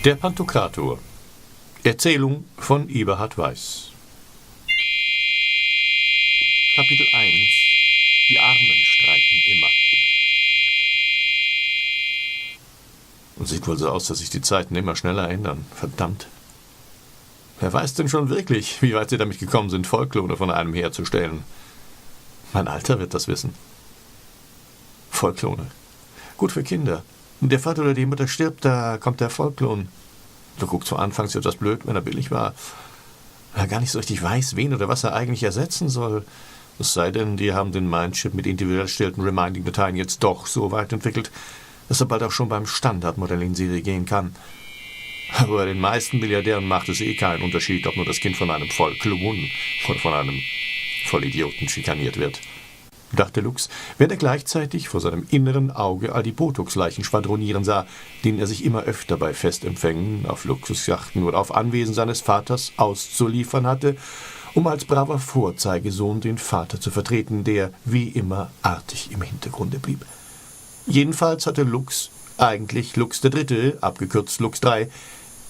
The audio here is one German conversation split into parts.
Der Pantokrator. Erzählung von Eberhard Weiß. Kapitel 1. Die Armen streiten immer. Und sieht wohl so aus, dass sich die Zeiten immer schneller ändern. Verdammt. Wer weiß denn schon wirklich, wie weit sie damit gekommen sind, Vollklone von einem herzustellen? Mein Alter wird das wissen. Vollklone. Gut für Kinder. Wenn der Vater oder die Mutter stirbt, da kommt der Vollklon. Du guckst zwar anfangs etwas blöd, wenn er billig war. Er gar nicht so richtig weiß, wen oder was er eigentlich ersetzen soll. Es sei denn, die haben den Mindchip mit individuell erstellten Reminding-Dateien jetzt doch so weit entwickelt, dass er bald auch schon beim Standardmodell in Serie gehen kann. Aber bei den meisten Milliardären macht es keinen Unterschied, ob nur das Kind von einem Vollklon oder von einem Vollidioten schikaniert wird, dachte Lux, während er gleichzeitig vor seinem inneren Auge all die Botox-Leichen schwadronieren sah, denen er sich immer öfter bei Festempfängen, auf Luxusjachten oder auf Anwesen seines Vaters auszuliefern hatte, um als braver Vorzeigesohn den Vater zu vertreten, der wie immer artig im Hintergrunde blieb. Jedenfalls hatte Lux, eigentlich Lux III., abgekürzt Lux III.,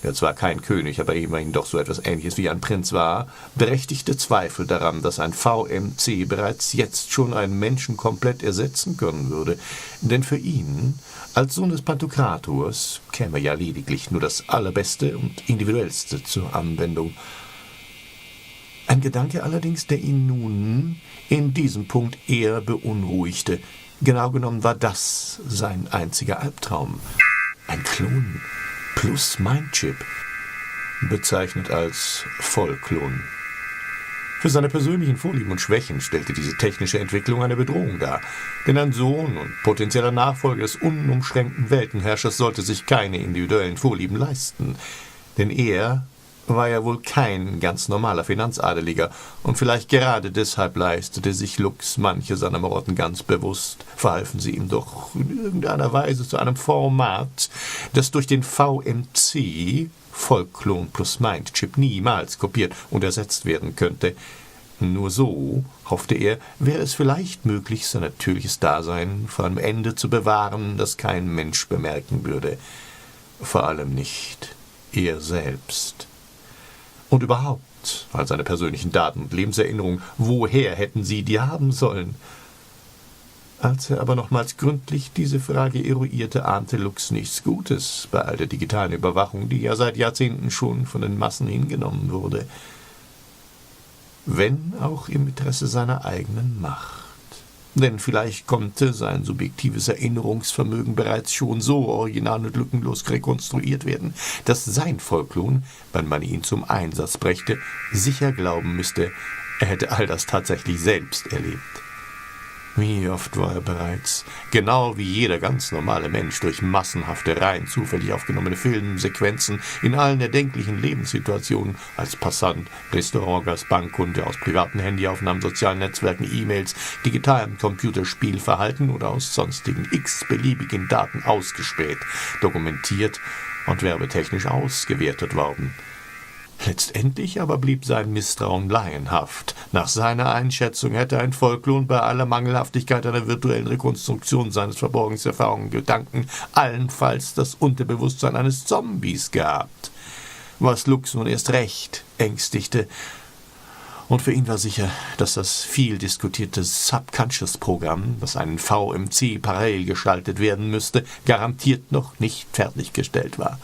der zwar kein König, aber immerhin doch so etwas Ähnliches wie ein Prinz war, berechtigte Zweifel daran, dass ein VMC bereits jetzt schon einen Menschen komplett ersetzen können würde. Denn für ihn, als Sohn des Pantokrators, käme ja lediglich nur das Allerbeste und Individuellste zur Anwendung. Ein Gedanke allerdings, der ihn nun in diesem Punkt eher beunruhigte. Genau genommen war das sein einziger Albtraum. Ein Klon plus Mindchip, bezeichnet als Vollklon. Für seine persönlichen Vorlieben und Schwächen stellte diese technische Entwicklung eine Bedrohung dar, denn ein Sohn und potenzieller Nachfolger des unumschränkten Weltenherrschers sollte sich keine individuellen Vorlieben leisten, denn er war ja wohl kein ganz normaler Finanzadeliger, und vielleicht gerade deshalb leistete sich Lux manche seiner Marotten ganz bewusst, verhalfen sie ihm doch in irgendeiner Weise zu einem Format, das durch den VMC, Vollklon plus Mindchip, niemals kopiert und ersetzt werden könnte. Nur so, hoffte er, wäre es vielleicht möglich, sein natürliches Dasein vor einem Ende zu bewahren, das kein Mensch bemerken würde. Vor allem nicht er selbst. Und überhaupt, all seine persönlichen Daten und Lebenserinnerungen, woher hätten sie die haben sollen? Als er aber nochmals gründlich diese Frage eruierte, ahnte Lux nichts Gutes bei all der digitalen Überwachung, die ja seit Jahrzehnten schon von den Massen hingenommen wurde. Wenn auch im Interesse seiner eigenen Macht. Denn vielleicht konnte sein subjektives Erinnerungsvermögen bereits schon so original und lückenlos rekonstruiert werden, dass sein Vollklon, wenn man ihn zum Einsatz brächte, sicher glauben müsste, er hätte all das tatsächlich selbst erlebt. Wie oft war er bereits, genau wie jeder ganz normale Mensch, durch massenhafte, rein zufällig aufgenommene Filmsequenzen in allen erdenklichen Lebenssituationen, als Passant, Restaurantgast, Bankkunde, aus privaten Handyaufnahmen, sozialen Netzwerken, E-Mails, digitalem Computerspielverhalten oder aus sonstigen x-beliebigen Daten ausgespäht, dokumentiert und werbetechnisch ausgewertet worden. Letztendlich aber blieb sein Misstrauen laienhaft. Nach seiner Einschätzung hätte ein Vollklon bei aller Mangelhaftigkeit einer virtuellen Rekonstruktion seines Verborgenserfahrungen Gedanken allenfalls das Unterbewusstsein eines Zombies gehabt. Was Lux nun erst recht ängstigte. Und für ihn war sicher, dass das viel diskutierte Subconscious-Programm, das einen VMC parallel geschaltet werden müsste, garantiert noch nicht fertiggestellt war.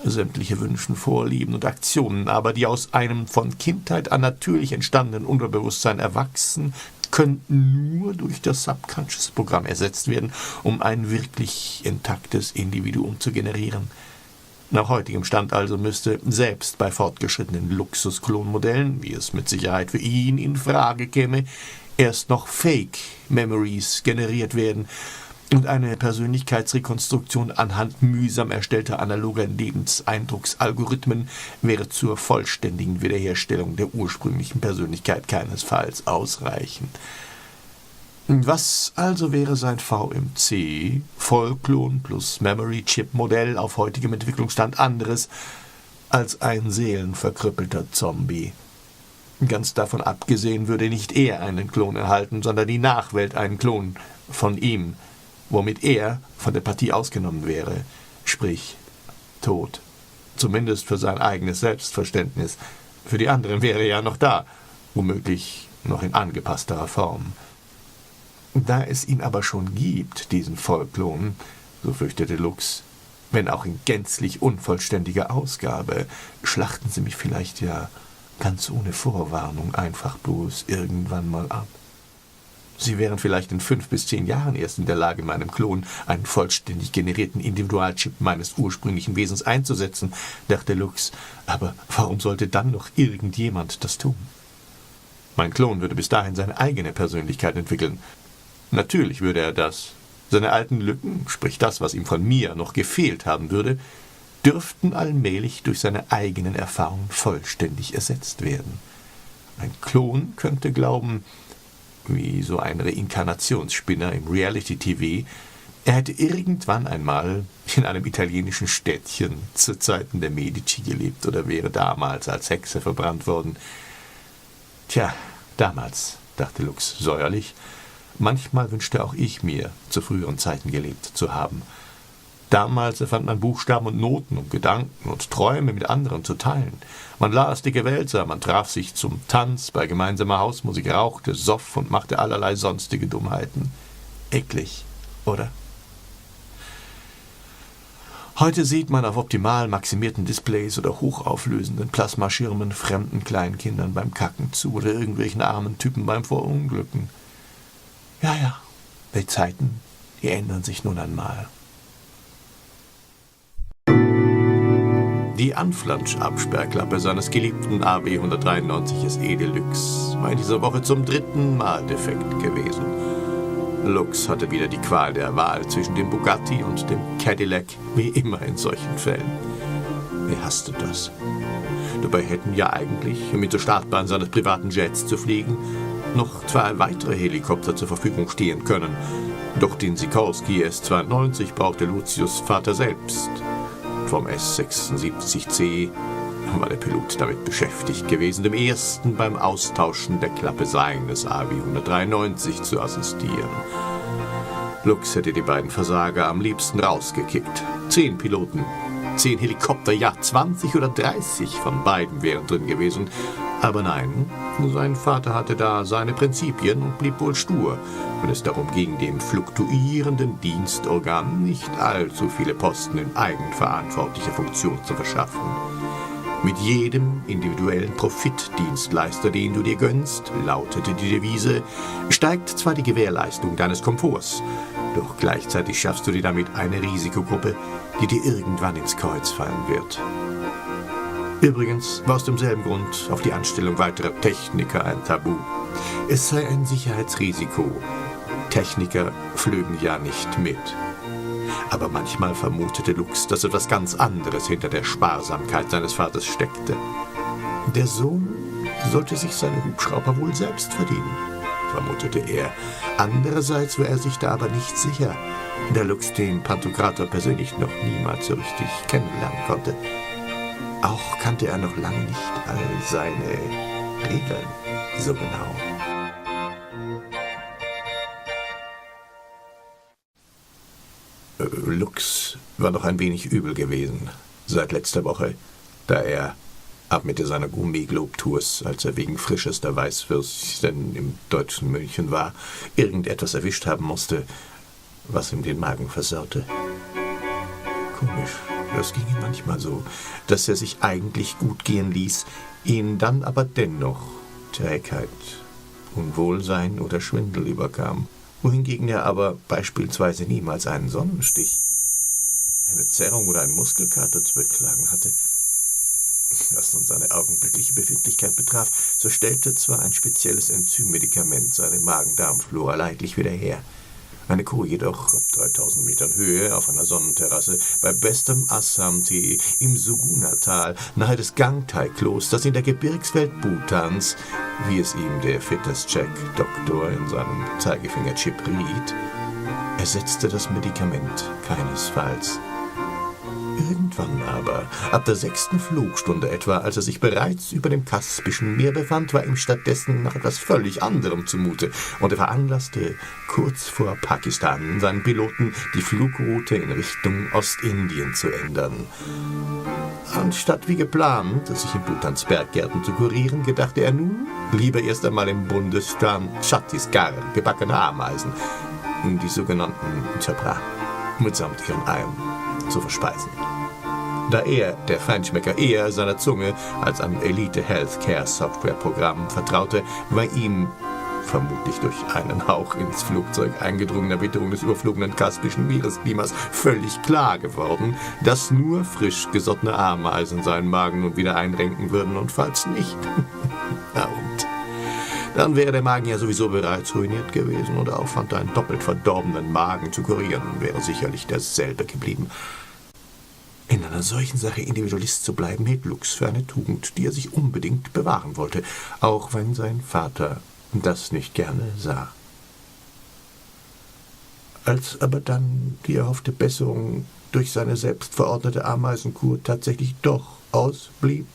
Sämtliche Wünschen, Vorlieben und Aktionen aber, die aus einem von Kindheit an natürlich entstandenen Unterbewusstsein erwachsen, könnten nur durch das Subconscious-Programm ersetzt werden, um ein wirklich intaktes Individuum zu generieren. Nach heutigem Stand also müsste selbst bei fortgeschrittenen Luxus-Klonmodellen, wie es mit Sicherheit für ihn in Frage käme, erst noch Fake-Memories generiert werden, und eine Persönlichkeitsrekonstruktion anhand mühsam erstellter analoger Lebenseindrucksalgorithmen wäre zur vollständigen Wiederherstellung der ursprünglichen Persönlichkeit keinesfalls ausreichend. Was also wäre sein VMC, Vollklon plus Memory-Chip-Modell auf heutigem Entwicklungsstand anderes als ein seelenverkrüppelter Zombie? Ganz davon abgesehen würde nicht er einen Klon erhalten, sondern die Nachwelt einen Klon von ihm, womit er von der Partie ausgenommen wäre, sprich tot. Zumindest für sein eigenes Selbstverständnis. Für die anderen wäre er ja noch da, womöglich noch in angepassterer Form. Da es ihn aber schon gibt, diesen Vollklon, so fürchtete Lux, wenn auch in gänzlich unvollständiger Ausgabe, schlachten sie mich vielleicht ja ganz ohne Vorwarnung einfach bloß irgendwann mal ab. Sie wären vielleicht in 5 bis 10 Jahren erst in der Lage, meinem Klon einen vollständig generierten Individualchip meines ursprünglichen Wesens einzusetzen, dachte Lux, aber warum sollte dann noch irgendjemand das tun? Mein Klon würde bis dahin seine eigene Persönlichkeit entwickeln. Natürlich würde er das. Seine alten Lücken, sprich das, was ihm von mir noch gefehlt haben würde, dürften allmählich durch seine eigenen Erfahrungen vollständig ersetzt werden. Ein Klon könnte glauben, wie so ein Reinkarnationsspinner im Reality-TV, er hätte irgendwann einmal in einem italienischen Städtchen zu Zeiten der Medici gelebt oder wäre damals als Hexe verbrannt worden. Tja, damals, dachte Lux säuerlich, manchmal wünschte auch ich mir, zu früheren Zeiten gelebt zu haben. Damals erfand man Buchstaben und Noten, um Gedanken und Träume mit anderen zu teilen. Man las dicke Wälzer, man traf sich zum Tanz, bei gemeinsamer Hausmusik, rauchte, soff und machte allerlei sonstige Dummheiten. Eklig, oder? Heute sieht man auf optimal maximierten Displays oder hochauflösenden Plasmaschirmen fremden kleinen Kindern beim Kacken zu oder irgendwelchen armen Typen beim Verunglücken. Ja, die Zeiten, die ändern sich nun einmal. Die Anflansch-Absperrklappe seines geliebten AB 193 SE Deluxe war in dieser Woche zum 3. Mal defekt gewesen. Lux hatte wieder die Qual der Wahl zwischen dem Bugatti und dem Cadillac, wie immer in solchen Fällen. Er hasste das. Dabei hätten ja eigentlich, um ihn zur Startbahn seines privaten Jets zu fliegen, noch 2 weitere Helikopter zur Verfügung stehen können. Doch den Sikorsky S-92 brauchte Lucius' Vater selbst. Vom S-76C war der Pilot damit beschäftigt gewesen, dem ersten beim Austauschen der Klappe seines AB 193 zu assistieren. Lux hätte die beiden Versager am liebsten rausgekickt. 10 Piloten, 10 Helikopter, ja 20 oder 30 von beiden wären drin gewesen. Aber nein, sein Vater hatte da seine Prinzipien und blieb wohl stur, wenn es darum ging, dem fluktuierenden Dienstorgan nicht allzu viele Posten in eigenverantwortlicher Funktion zu verschaffen. Mit jedem individuellen Profitdienstleister, den du dir gönnst, lautete die Devise, steigt zwar die Gewährleistung deines Komforts, doch gleichzeitig schaffst du dir damit eine Risikogruppe, die dir irgendwann ins Kreuz fallen wird. Übrigens war aus demselben Grund auf die Anstellung weiterer Techniker ein Tabu. Es sei ein Sicherheitsrisiko. Techniker flögen ja nicht mit. Aber manchmal vermutete Lux, dass etwas ganz anderes hinter der Sparsamkeit seines Vaters steckte. Der Sohn sollte sich seine Hubschrauber wohl selbst verdienen, vermutete er. Andererseits war er sich da aber nicht sicher, da Lux den Pantokrator persönlich noch niemals so richtig kennenlernen konnte. Auch kannte er noch lange nicht all seine Regeln so genau. Lux war noch ein wenig übel gewesen seit letzter Woche, da er ab Mitte seiner Gourmet-Globe-Tours, als er wegen frischester Weißwürstchen im deutschen München war, irgendetwas erwischt haben musste, was ihm den Magen versaute. Komisch, das ging ihm manchmal so, dass er sich eigentlich gut gehen ließ, ihn dann aber dennoch Trägheit, Unwohlsein oder Schwindel überkam, wohingegen er aber beispielsweise niemals einen Sonnenstich, eine Zerrung oder einen Muskelkater zu beklagen hatte. Was nun seine augenblickliche Befindlichkeit betraf, so stellte zwar ein spezielles Enzymmedikament seine Magen-Darm-Flora leidlich wieder her. Eine Kuh jedoch ab 3000 Metern Höhe auf einer Sonnenterrasse bei bestem Assam-Tee im Suguna-Tal nahe des Gangtai-Klosters in der Gebirgswelt Bhutans, wie es ihm der Fitness-Check-Doktor in seinem Zeigefingerchip riet, ersetzte das Medikament keinesfalls. Irgendwann aber, ab der 6. Flugstunde etwa, als er sich bereits über dem Kaspischen Meer befand, war ihm stattdessen nach etwas völlig anderem zumute, und er veranlasste, kurz vor Pakistan, seinen Piloten die Flugroute in Richtung Ostindien zu ändern. Anstatt wie geplant, sich in Bhutans Berggärten zu kurieren, gedachte er nun, lieber erst einmal im Bundesstaat Chhattisgarh gebackene Ameisen, die sogenannten Chapra, mitsamt ihren Eiern, zu verspeisen. Da er, der Feinschmecker, eher seiner Zunge als einem Elite-Healthcare-Software-Programm vertraute, war ihm, vermutlich durch einen Hauch ins Flugzeug eingedrungener Witterung des überflogenen Kaspischen Meeresklimas, völlig klar geworden, dass nur frisch gesottene Ameisen seinen Magen nun wieder einrenken würden, und falls nicht, na und? Dann wäre der Magen ja sowieso bereits ruiniert gewesen, und der Aufwand, einen doppelt verdorbenen Magen zu kurieren, wäre sicherlich derselbe geblieben. In einer solchen Sache Individualist zu bleiben, hielt Lux für eine Tugend, die er sich unbedingt bewahren wollte, auch wenn sein Vater das nicht gerne sah. Als aber dann die erhoffte Besserung durch seine selbstverordnete Ameisenkur tatsächlich doch ausblieb,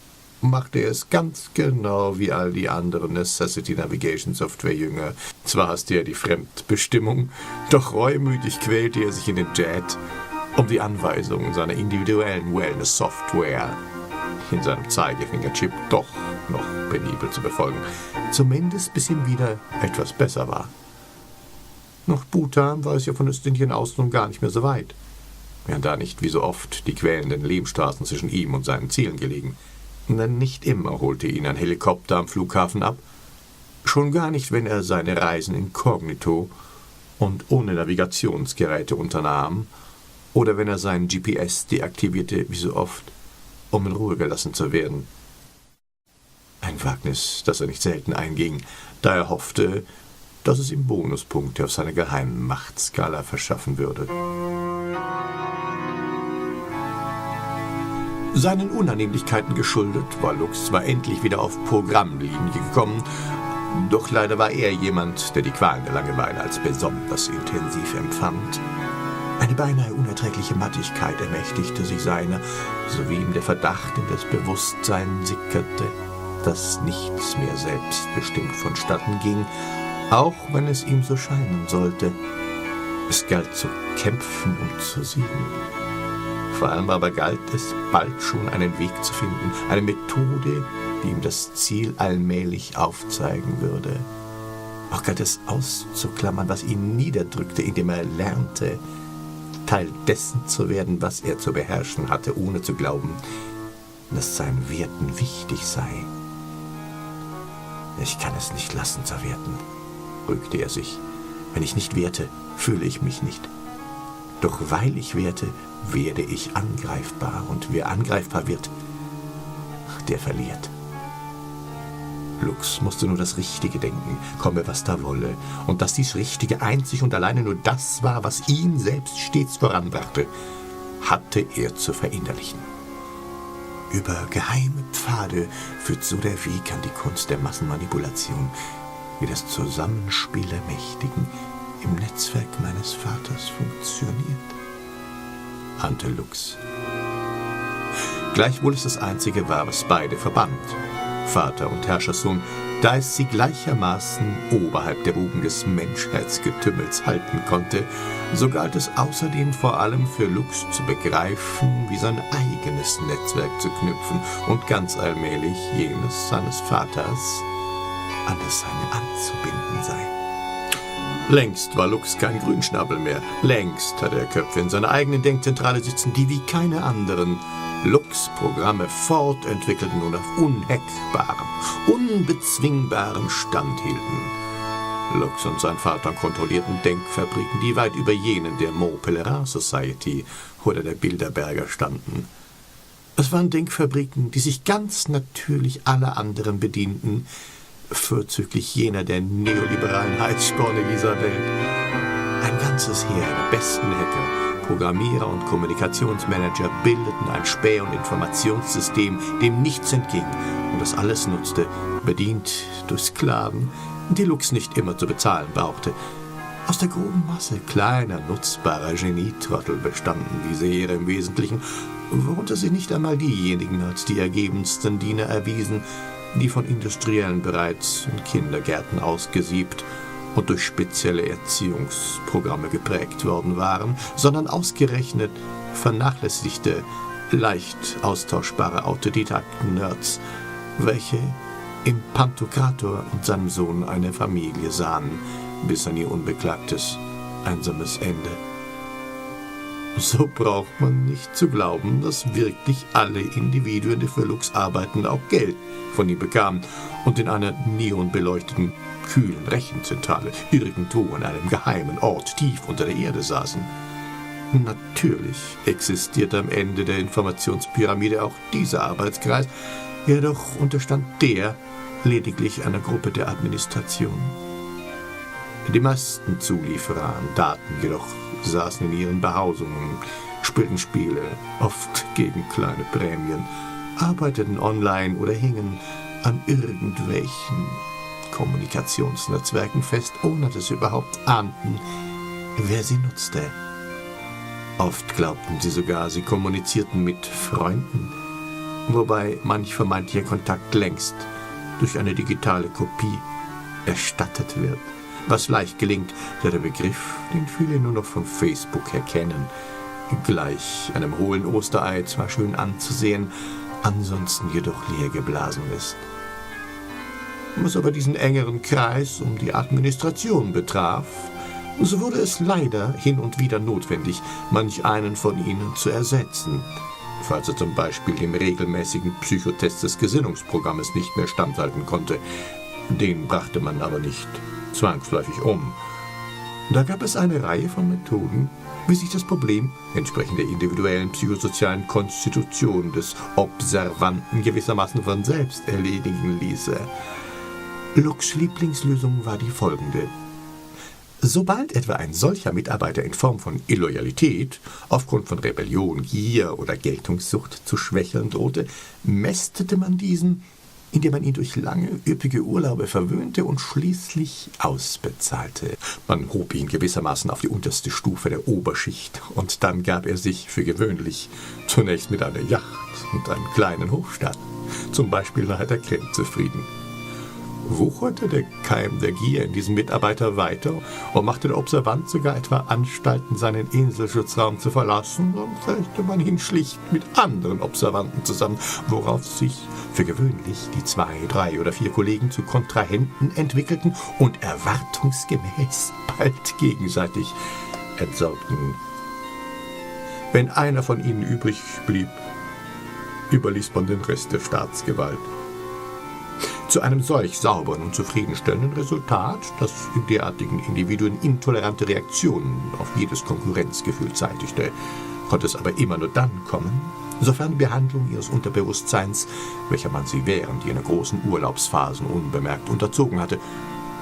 machte er es ganz genau wie all die anderen Necessity Navigation Software Jünger. Zwar hasste er die Fremdbestimmung, doch reumütig quälte er sich in den Jet, um die Anweisungen seiner individuellen Wellness-Software in seinem Zeigefingerchip doch noch penibel zu befolgen, zumindest bis ihm wieder etwas besser war. Nach Bhutan war es ja von Ostindien aus nun gar nicht mehr so weit, wären da nicht wie so oft die quälenden Lehmstraßen zwischen ihm und seinen Zielen gelegen. Denn nicht immer holte ihn ein Helikopter am Flughafen ab, schon gar nicht, wenn er seine Reisen inkognito und ohne Navigationsgeräte unternahm, oder wenn er seinen GPS deaktivierte, wie so oft, um in Ruhe gelassen zu werden. Ein Wagnis, das er nicht selten einging, da er hoffte, dass es ihm Bonuspunkte auf seiner geheimen Machtskala verschaffen würde. Seinen Unannehmlichkeiten geschuldet war Lux zwar endlich wieder auf Programmlinie gekommen, doch leider war er jemand, der die Qualen der Langeweile als besonders intensiv empfand. Eine beinahe unerträgliche Mattigkeit ermächtigte sich seiner, sowie ihm der Verdacht in das Bewusstsein sickerte, dass nichts mehr selbstbestimmt vonstatten ging, auch wenn es ihm so scheinen sollte. Es galt zu kämpfen, um zu siegen. Vor allem aber galt es, bald schon einen Weg zu finden, eine Methode, die ihm das Ziel allmählich aufzeigen würde. Auch galt es auszuklammern, was ihn niederdrückte, indem er lernte, Teil dessen zu werden, was er zu beherrschen hatte, ohne zu glauben, dass seinen Werten wichtig sei. Ich kann es nicht lassen, zu werten, rügte er sich. Wenn ich nicht werte, fühle ich mich nicht. Doch weil ich werte, werde ich angreifbar, und wer angreifbar wird, der verliert. Lux musste nur das Richtige denken, komme was da wolle, und dass dies Richtige einzig und alleine nur das war, was ihn selbst stets voranbrachte, hatte er zu verinnerlichen. Über geheime Pfade führt so der Weg an die Kunst der Massenmanipulation, wie das Zusammenspiel der Mächtigen im Netzwerk meines Vaters funktioniert, ahnte Lux. Gleichwohl es das Einzige war, was beide verband, Vater und Herrscherssohn, da es sie gleichermaßen oberhalb der Wogen des Menschheitsgetümmels halten konnte, so galt es außerdem vor allem für Lux zu begreifen, wie sein eigenes Netzwerk zu knüpfen und ganz allmählich jenes seines Vaters an das seine anzubinden sei. Längst war Lux kein Grünschnabel mehr. Längst hatte er Köpfe in seiner eigenen Denkzentrale sitzen, die wie keine anderen Lux-Programme fortentwickelten und auf unhackbarem, unbezwingbarem Stand hielten. Lux und sein Vater kontrollierten Denkfabriken, die weit über jenen der Mont Pelerin Society oder der Bilderberger standen. Es waren Denkfabriken, die sich ganz natürlich aller anderen bedienten, vorzüglich jener der neoliberalen Heizsporne dieser Welt. Ein ganzes Heer der besten Hacker, Programmierer und Kommunikationsmanager bildeten ein Späh- und Informationssystem, dem nichts entging, und das alles nutzte, bedient durch Sklaven, die Lux nicht immer zu bezahlen brauchte. Aus der groben Masse kleiner, nutzbarer Genietrottel bestanden diese Heere im Wesentlichen, worunter sich nicht einmal diejenigen als die ergebensten Diener erwiesen, die von Industriellen bereits in Kindergärten ausgesiebt und durch spezielle Erziehungsprogramme geprägt worden waren, sondern ausgerechnet vernachlässigte, leicht austauschbare Autodidakten-Nerds, welche im Pantokrator und seinem Sohn eine Familie sahen, bis an ihr unbeklagtes, einsames Ende. So braucht man nicht zu glauben, dass wirklich alle Individuen, die für Lux arbeiten, auch Geld von ihm bekamen und in einer neonbeleuchteten, kühlen Rechenzentrale irgendwo an einem geheimen Ort tief unter der Erde saßen. Natürlich existierte am Ende der Informationspyramide auch dieser Arbeitskreis, jedoch unterstand der lediglich einer Gruppe der Administration. Die meisten Zulieferer an Daten jedoch saßen in ihren Behausungen, spielten Spiele, oft gegen kleine Prämien, arbeiteten online oder hingen an irgendwelchen Kommunikationsnetzwerken fest, ohne dass sie überhaupt ahnten, wer sie nutzte. Oft glaubten sie sogar, sie kommunizierten mit Freunden, wobei manch vermeintlicher Kontakt längst durch eine digitale Kopie erstattet wird, was leicht gelingt, da der Begriff, den viele nur noch von Facebook her kennen, gleich einem hohlen Osterei zwar schön anzusehen, ansonsten jedoch leer geblasen ist. Was aber diesen engeren Kreis um die Administration betraf, so wurde es leider hin und wieder notwendig, manch einen von ihnen zu ersetzen, falls er zum Beispiel dem regelmäßigen Psychotest des Gesinnungsprogrammes nicht mehr standhalten konnte. Den brachte man aber nicht zwangsläufig um. Da gab es eine Reihe von Methoden, wie sich das Problem entsprechend der individuellen psychosozialen Konstitution des Observanten gewissermaßen von selbst erledigen ließe. Lux' Lieblingslösung war die folgende. Sobald etwa ein solcher Mitarbeiter in Form von Illoyalität aufgrund von Rebellion, Gier oder Geltungssucht zu schwächeln drohte, mästete man diesen, indem man ihn durch lange, üppige Urlaube verwöhnte und schließlich ausbezahlte. Man hob ihn gewissermaßen auf die unterste Stufe der Oberschicht und dann gab er sich für gewöhnlich zunächst mit einer Yacht und einem kleinen Hofstaat, zum Beispiel nahe der Krim, zufrieden. Wucherte der Keim der Gier in diesem Mitarbeiter weiter und machte der Observant sogar etwa Anstalten, seinen Inselschutzraum zu verlassen, dann setzte man ihn schlicht mit anderen Observanten zusammen, worauf sich für gewöhnlich die 2, 3 oder 4 Kollegen zu Kontrahenten entwickelten und erwartungsgemäß bald gegenseitig entsorgten. Wenn einer von ihnen übrig blieb, überließ man den Rest der Staatsgewalt. Zu einem solch sauberen und zufriedenstellenden Resultat, das in derartigen Individuen intolerante Reaktionen auf jedes Konkurrenzgefühl zeitigte, konnte es aber immer nur dann kommen, sofern die Behandlung ihres Unterbewusstseins, welcher man sie während jener großen Urlaubsphasen unbemerkt unterzogen hatte,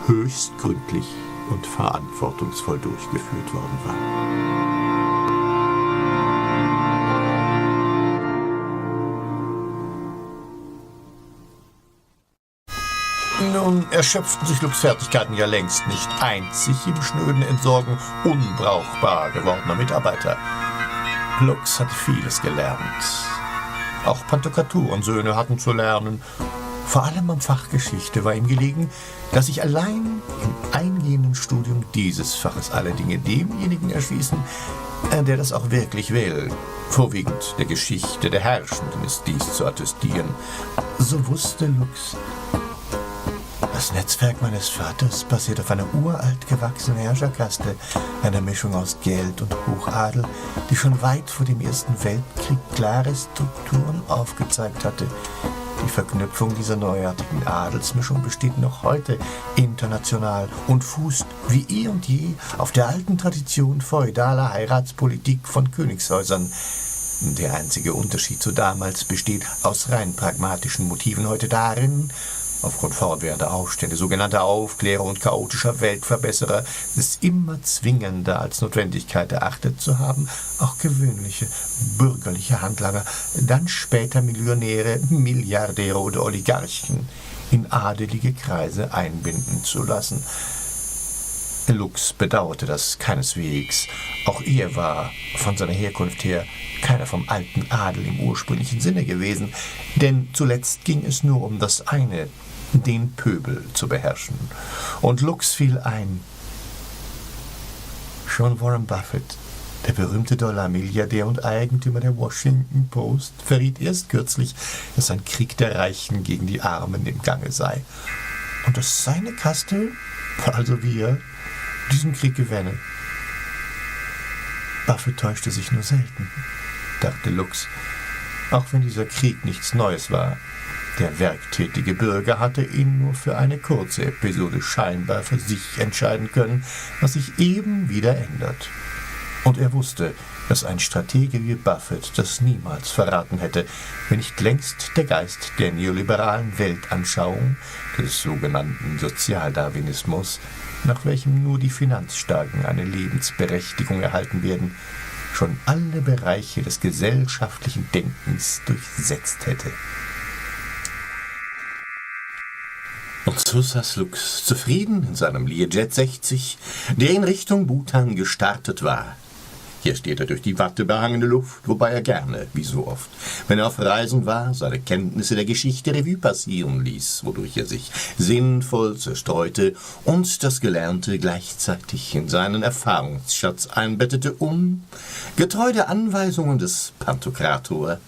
höchst gründlich und verantwortungsvoll durchgeführt worden war. Nun erschöpften sich Lux' Fertigkeiten ja längst nicht einzig im schnöden Entsorgen unbrauchbar gewordener Mitarbeiter. Lux hatte vieles gelernt. Auch Pantokrator und Söhne hatten zu lernen. Vor allem am Fach Geschichte war ihm gelegen, dass sich allein im eingehenden Studium dieses Faches alle Dinge demjenigen erschließen, der das auch wirklich will. Vorwiegend der Geschichte der Herrschenden ist dies zu attestieren. So wusste Lux, das Netzwerk meines Vaters basiert auf einer uralt gewachsenen Herrscherkaste, einer Mischung aus Geld und Hochadel, die schon weit vor dem Ersten Weltkrieg klare Strukturen aufgezeigt hatte. Die Verknüpfung dieser neuartigen Adelsmischung besteht noch heute international und fußt wie eh und je auf der alten Tradition feudaler Heiratspolitik von Königshäusern. Der einzige Unterschied zu damals besteht aus rein pragmatischen Motiven heute darin, aufgrund fortwährender Aufstände, sogenannter Aufklärer und chaotischer Weltverbesserer, es immer zwingender als Notwendigkeit erachtet zu haben, auch gewöhnliche bürgerliche Handlanger, dann später Millionäre, Milliardäre oder Oligarchen in adelige Kreise einbinden zu lassen. Lux bedauerte das keineswegs. Auch er war von seiner Herkunft her keiner vom alten Adel im ursprünglichen Sinne gewesen, denn zuletzt ging es nur um das eine, den Pöbel zu beherrschen. Und Lux fiel ein. Schon Warren Buffett, der berühmte Dollarmilliardär und Eigentümer der Washington Post, verriet erst kürzlich, dass ein Krieg der Reichen gegen die Armen im Gange sei. Und dass seine Kaste, also wir, diesen Krieg gewänne. Buffett täuschte sich nur selten, dachte Lux, auch wenn dieser Krieg nichts Neues war. Der werktätige Bürger hatte ihn nur für eine kurze Episode scheinbar für sich entscheiden können, was sich eben wieder ändert. Und er wusste, dass ein Stratege wie Buffett das niemals verraten hätte, wenn nicht längst der Geist der neoliberalen Weltanschauung, des sogenannten Sozialdarwinismus, nach welchem nur die Finanzstarken eine Lebensberechtigung erhalten werden, schon alle Bereiche des gesellschaftlichen Denkens durchsetzt hätte. Und so saß Lux zufrieden in seinem Learjet 60, der in Richtung Bhutan gestartet war. Hier steht er durch die wattebehangene Luft, wobei er gerne, wie so oft, wenn er auf Reisen war, seine Kenntnisse der Geschichte Revue passieren ließ, wodurch er sich sinnvoll zerstreute und das Gelernte gleichzeitig in seinen Erfahrungsschatz einbettete, um, getreu der Anweisungen des Pantokrator,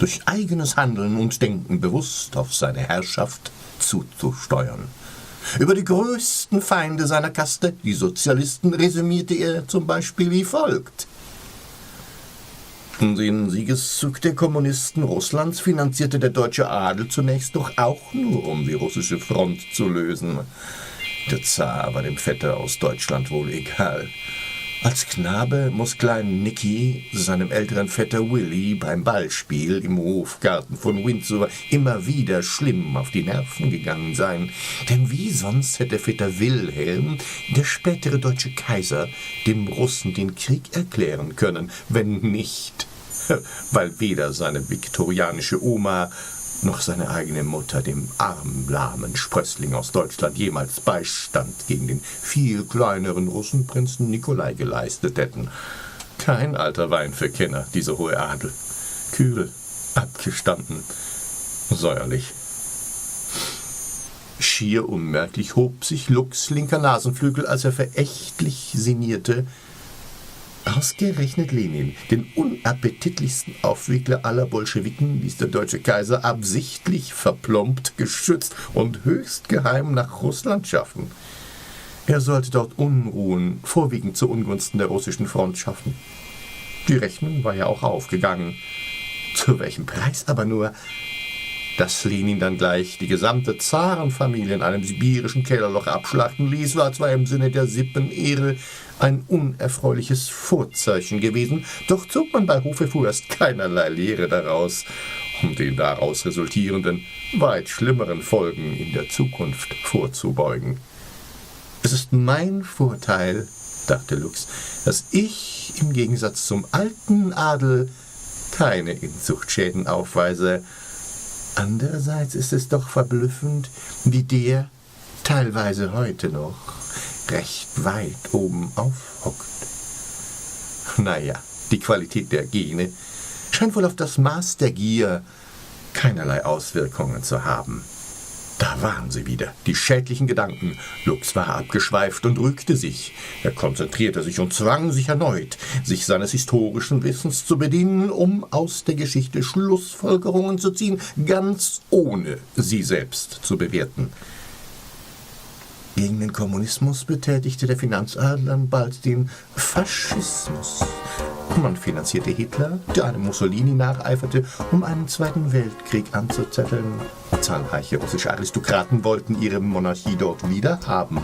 durch eigenes Handeln und Denken bewusst auf seine Herrschaft zuzusteuern. Über die größten Feinde seiner Kaste, die Sozialisten, resümierte er zum Beispiel wie folgt. Den Siegeszug der Kommunisten Russlands finanzierte der deutsche Adel zunächst doch auch nur, um die russische Front zu lösen. Der Zar war dem Vetter aus Deutschland wohl egal. Als Knabe muss klein Nicky seinem älteren Vetter Willy beim Ballspiel im Hofgarten von Windsor immer wieder schlimm auf die Nerven gegangen sein. Denn wie sonst hätte Vetter Wilhelm, der spätere deutsche Kaiser, dem Russen den Krieg erklären können, wenn nicht, weil weder seine viktorianische Oma noch seine eigene Mutter dem armlahmen Sprössling aus Deutschland jemals Beistand gegen den viel kleineren Russenprinzen Nikolai geleistet hätten. Kein alter Wein für Kenner, dieser hohe Adel. Kühl, abgestanden, säuerlich. Schier unmerklich hob sich Lux linker Nasenflügel, als er verächtlich sinnierte. Ausgerechnet Lenin, den unappetitlichsten Aufwiegler aller Bolschewiken, ließ der deutsche Kaiser absichtlich verplombt, geschützt und höchst geheim nach Russland schaffen. Er sollte dort Unruhen, vorwiegend zu Ungunsten der russischen Front, schaffen. Die Rechnung war ja auch aufgegangen. Zu welchem Preis aber nur? Dass Lenin dann gleich die gesamte Zarenfamilie in einem sibirischen Kellerloch abschlachten ließ, war zwar im Sinne der Sippenehre ein unerfreuliches Vorzeichen gewesen, doch zog man bei Hofe vorerst keinerlei Lehre daraus, um den daraus resultierenden, weit schlimmeren Folgen in der Zukunft vorzubeugen. Es ist mein Vorteil, dachte Lux, dass ich im Gegensatz zum alten Adel keine Inzuchtschäden aufweise. Andererseits ist es doch verblüffend, wie der teilweise heute noch recht weit oben aufhockt. Naja, die Qualität der Gene scheint wohl auf das Maß der Gier keinerlei Auswirkungen zu haben. Da waren sie wieder, die schädlichen Gedanken. Lux war abgeschweift und rügte sich. Er konzentrierte sich und zwang sich erneut, sich seines historischen Wissens zu bedienen, um aus der Geschichte Schlussfolgerungen zu ziehen, ganz ohne sie selbst zu bewerten. Gegen den Kommunismus betätigte der Finanzadel bald den Faschismus. Man finanzierte Hitler, der einem Mussolini nacheiferte, um einen Zweiten Weltkrieg anzuzetteln. Zahlreiche russische Aristokraten wollten ihre Monarchie dort wieder haben.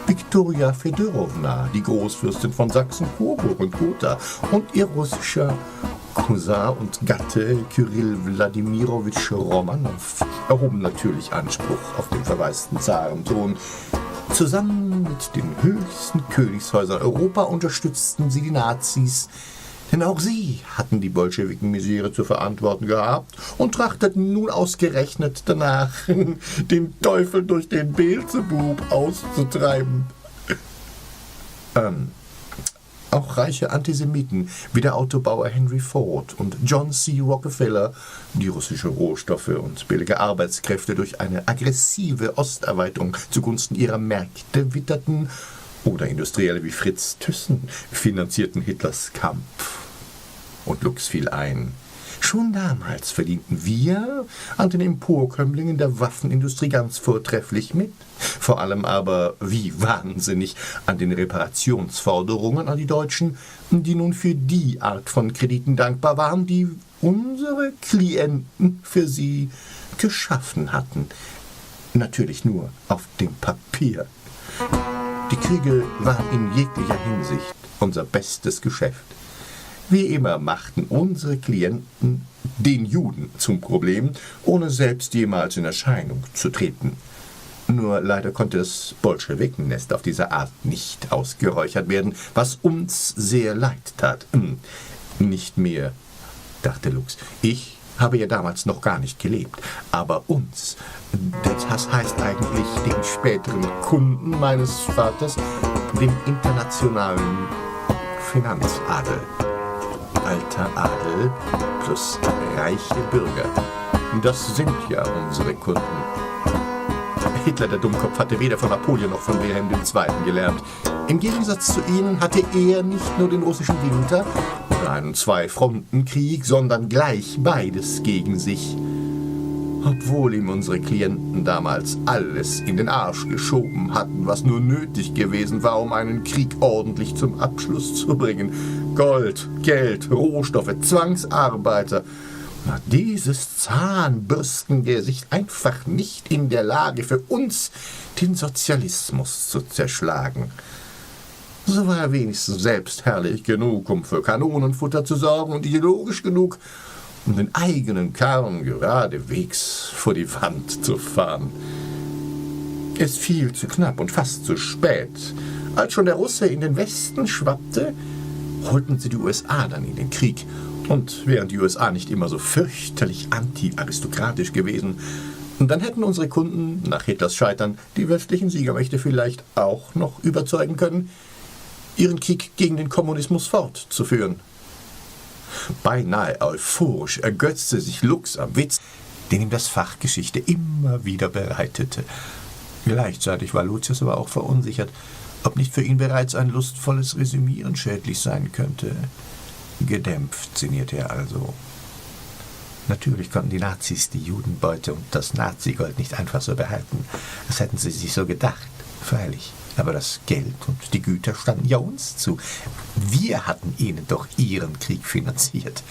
Viktoria Fedorowna, die Großfürstin von Sachsen-Coburg und Gotha, und ihr russischer Cousin und Gatte Kyrill Wladimirowitsch Romanow erhoben natürlich Anspruch auf den verwaisten Zarenthron. Zusammen mit den höchsten Königshäusern Europa unterstützten sie die Nazis, denn auch sie hatten die Bolschewiken Misere zu verantworten gehabt und trachteten nun ausgerechnet danach, den Teufel durch den Beelzebub auszutreiben. Auch reiche Antisemiten wie der Autobauer Henry Ford und John C. Rockefeller, die russische Rohstoffe und billige Arbeitskräfte durch eine aggressive Osterweiterung zugunsten ihrer Märkte witterten, oder Industrielle wie Fritz Thyssen finanzierten Hitlers Kampf. Und Lux fiel ein: Schon damals verdienten wir an den Emporkömmlingen der Waffenindustrie ganz vortrefflich mit. Vor allem aber wie wahnsinnig an den Reparationsforderungen an die Deutschen, die nun für die Art von Krediten dankbar waren, die unsere Klienten für sie geschaffen hatten. Natürlich nur auf dem Papier. Die Kriege waren in jeglicher Hinsicht unser bestes Geschäft. Wie immer machten unsere Klienten den Juden zum Problem, ohne selbst jemals in Erscheinung zu treten. Nur leider konnte das Bolschewikennest auf diese Art nicht ausgeräuchert werden, was uns sehr leid tat. Nicht mehr, dachte Lux. Ich habe ja damals noch gar nicht gelebt, aber uns, das heißt eigentlich den späteren Kunden meines Vaters, dem internationalen Finanzadel. Alter Adel plus reiche Bürger. Das sind ja unsere Kunden. Hitler, der Dummkopf, hatte weder von Napoleon noch von Wilhelm II. Gelernt. Im Gegensatz zu ihnen hatte er nicht nur den russischen Winter oder einen Zwei-Fronten-Krieg, sondern gleich beides gegen sich. Obwohl ihm unsere Klienten damals alles in den Arsch geschoben hatten, was nur nötig gewesen war, um einen Krieg ordentlich zum Abschluss zu bringen. Gold, Geld, Rohstoffe, Zwangsarbeiter. Dieses Zahnbürstengesicht einfach nicht in der Lage, für uns den Sozialismus zu zerschlagen. So war er wenigstens selbst herrlich genug, um für Kanonenfutter zu sorgen, und ideologisch genug, um den eigenen Karren geradewegs vor die Wand zu fahren. Es fiel zu knapp und fast zu spät. Als schon der Russe in den Westen schwappte, holten sie die USA dann in den Krieg. Und wären die USA nicht immer so fürchterlich anti-aristokratisch gewesen, dann hätten unsere Kunden nach Hitlers Scheitern die westlichen Siegermächte vielleicht auch noch überzeugen können, ihren Krieg gegen den Kommunismus fortzuführen. Beinahe euphorisch ergötzte sich Lux am Witz, den ihm das Fach Geschichte immer wieder bereitete. Gleichzeitig war Lucius aber auch verunsichert, ob nicht für ihn bereits ein lustvolles Resümieren schädlich sein könnte. Gedämpft sinnierte er also. Natürlich konnten die Nazis die Judenbeute und das Nazigold nicht einfach so behalten. Das hätten sie sich so gedacht, freilich. Aber das Geld und die Güter standen ja uns zu. Wir hatten ihnen doch ihren Krieg finanziert.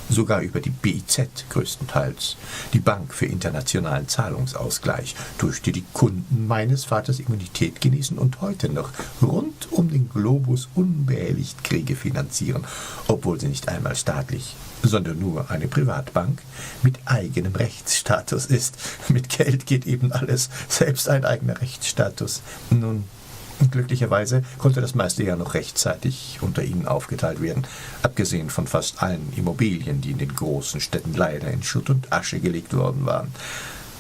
Sogar über die BIZ größtenteils. Die Bank für internationalen Zahlungsausgleich, durch die Kunden meines Vaters Immunität genießen und heute noch rund um den Globus unbehelligt Kriege finanzieren, obwohl sie nicht einmal staatlich, sondern nur eine Privatbank mit eigenem Rechtsstatus ist. Mit Geld geht eben alles, selbst ein eigener Rechtsstatus. Nun, glücklicherweise konnte das meiste ja noch rechtzeitig unter ihnen aufgeteilt werden, abgesehen von fast allen Immobilien, die in den großen Städten leider in Schutt und Asche gelegt worden waren.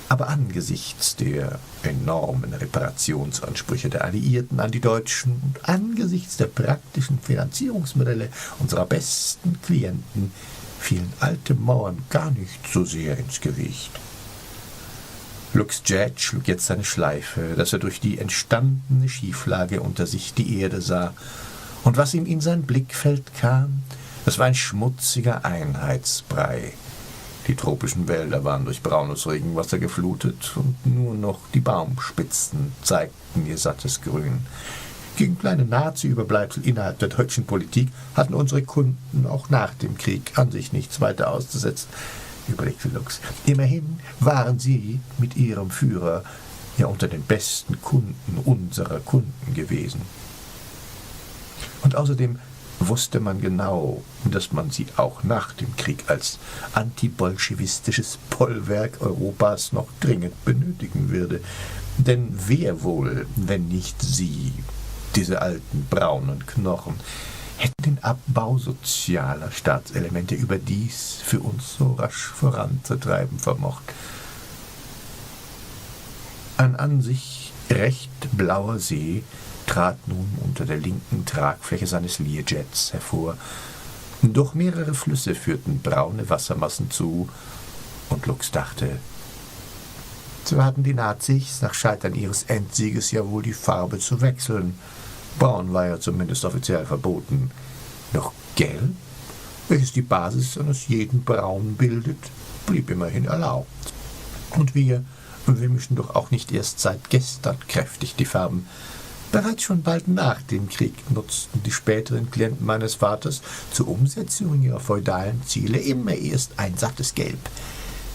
Aber angesichts der enormen Reparationsansprüche der Alliierten an die Deutschen und angesichts der praktischen Finanzierungsmodelle unserer besten Klienten fielen alte Mauern gar nicht so sehr ins Gewicht. Lux Jet schlug jetzt seine Schleife, dass er durch die entstandene Schieflage unter sich die Erde sah, und was ihm in sein Blickfeld kam, das war ein schmutziger Einheitsbrei. Die tropischen Wälder waren durch braunes Regenwasser geflutet, und nur noch die Baumspitzen zeigten ihr sattes Grün. Gegen kleine Nazi-Überbleibsel innerhalb der deutschen Politik hatten unsere Kunden auch nach dem Krieg an sich nichts weiter auszusetzen, überlegte Lux. Immerhin waren sie mit ihrem Führer ja unter den besten Kunden unserer Kunden gewesen. Und außerdem wusste man genau, dass man sie auch nach dem Krieg als antibolschewistisches Bollwerk Europas noch dringend benötigen würde. Denn wer wohl, wenn nicht sie, diese alten braunen Knochen, hätten den Abbau sozialer Staatselemente überdies für uns so rasch voranzutreiben vermocht. Ein an sich recht blauer See trat nun unter unter der linken Tragfläche seines Learjets hervor. Doch mehrere Flüsse führten braune Wassermassen zu, und Lux dachte, so hatten die Nazis nach Scheitern ihres Endsieges ja wohl die Farbe zu wechseln. Braun war ja zumindest offiziell verboten. Doch Gelb, welches die Basis eines jeden Braunen bildet, blieb immerhin erlaubt. Und wir mischen doch auch nicht erst seit gestern kräftig die Farben. Bereits schon bald nach dem Krieg nutzten die späteren Klienten meines Vaters zur Umsetzung ihrer feudalen Ziele immer erst ein sattes Gelb.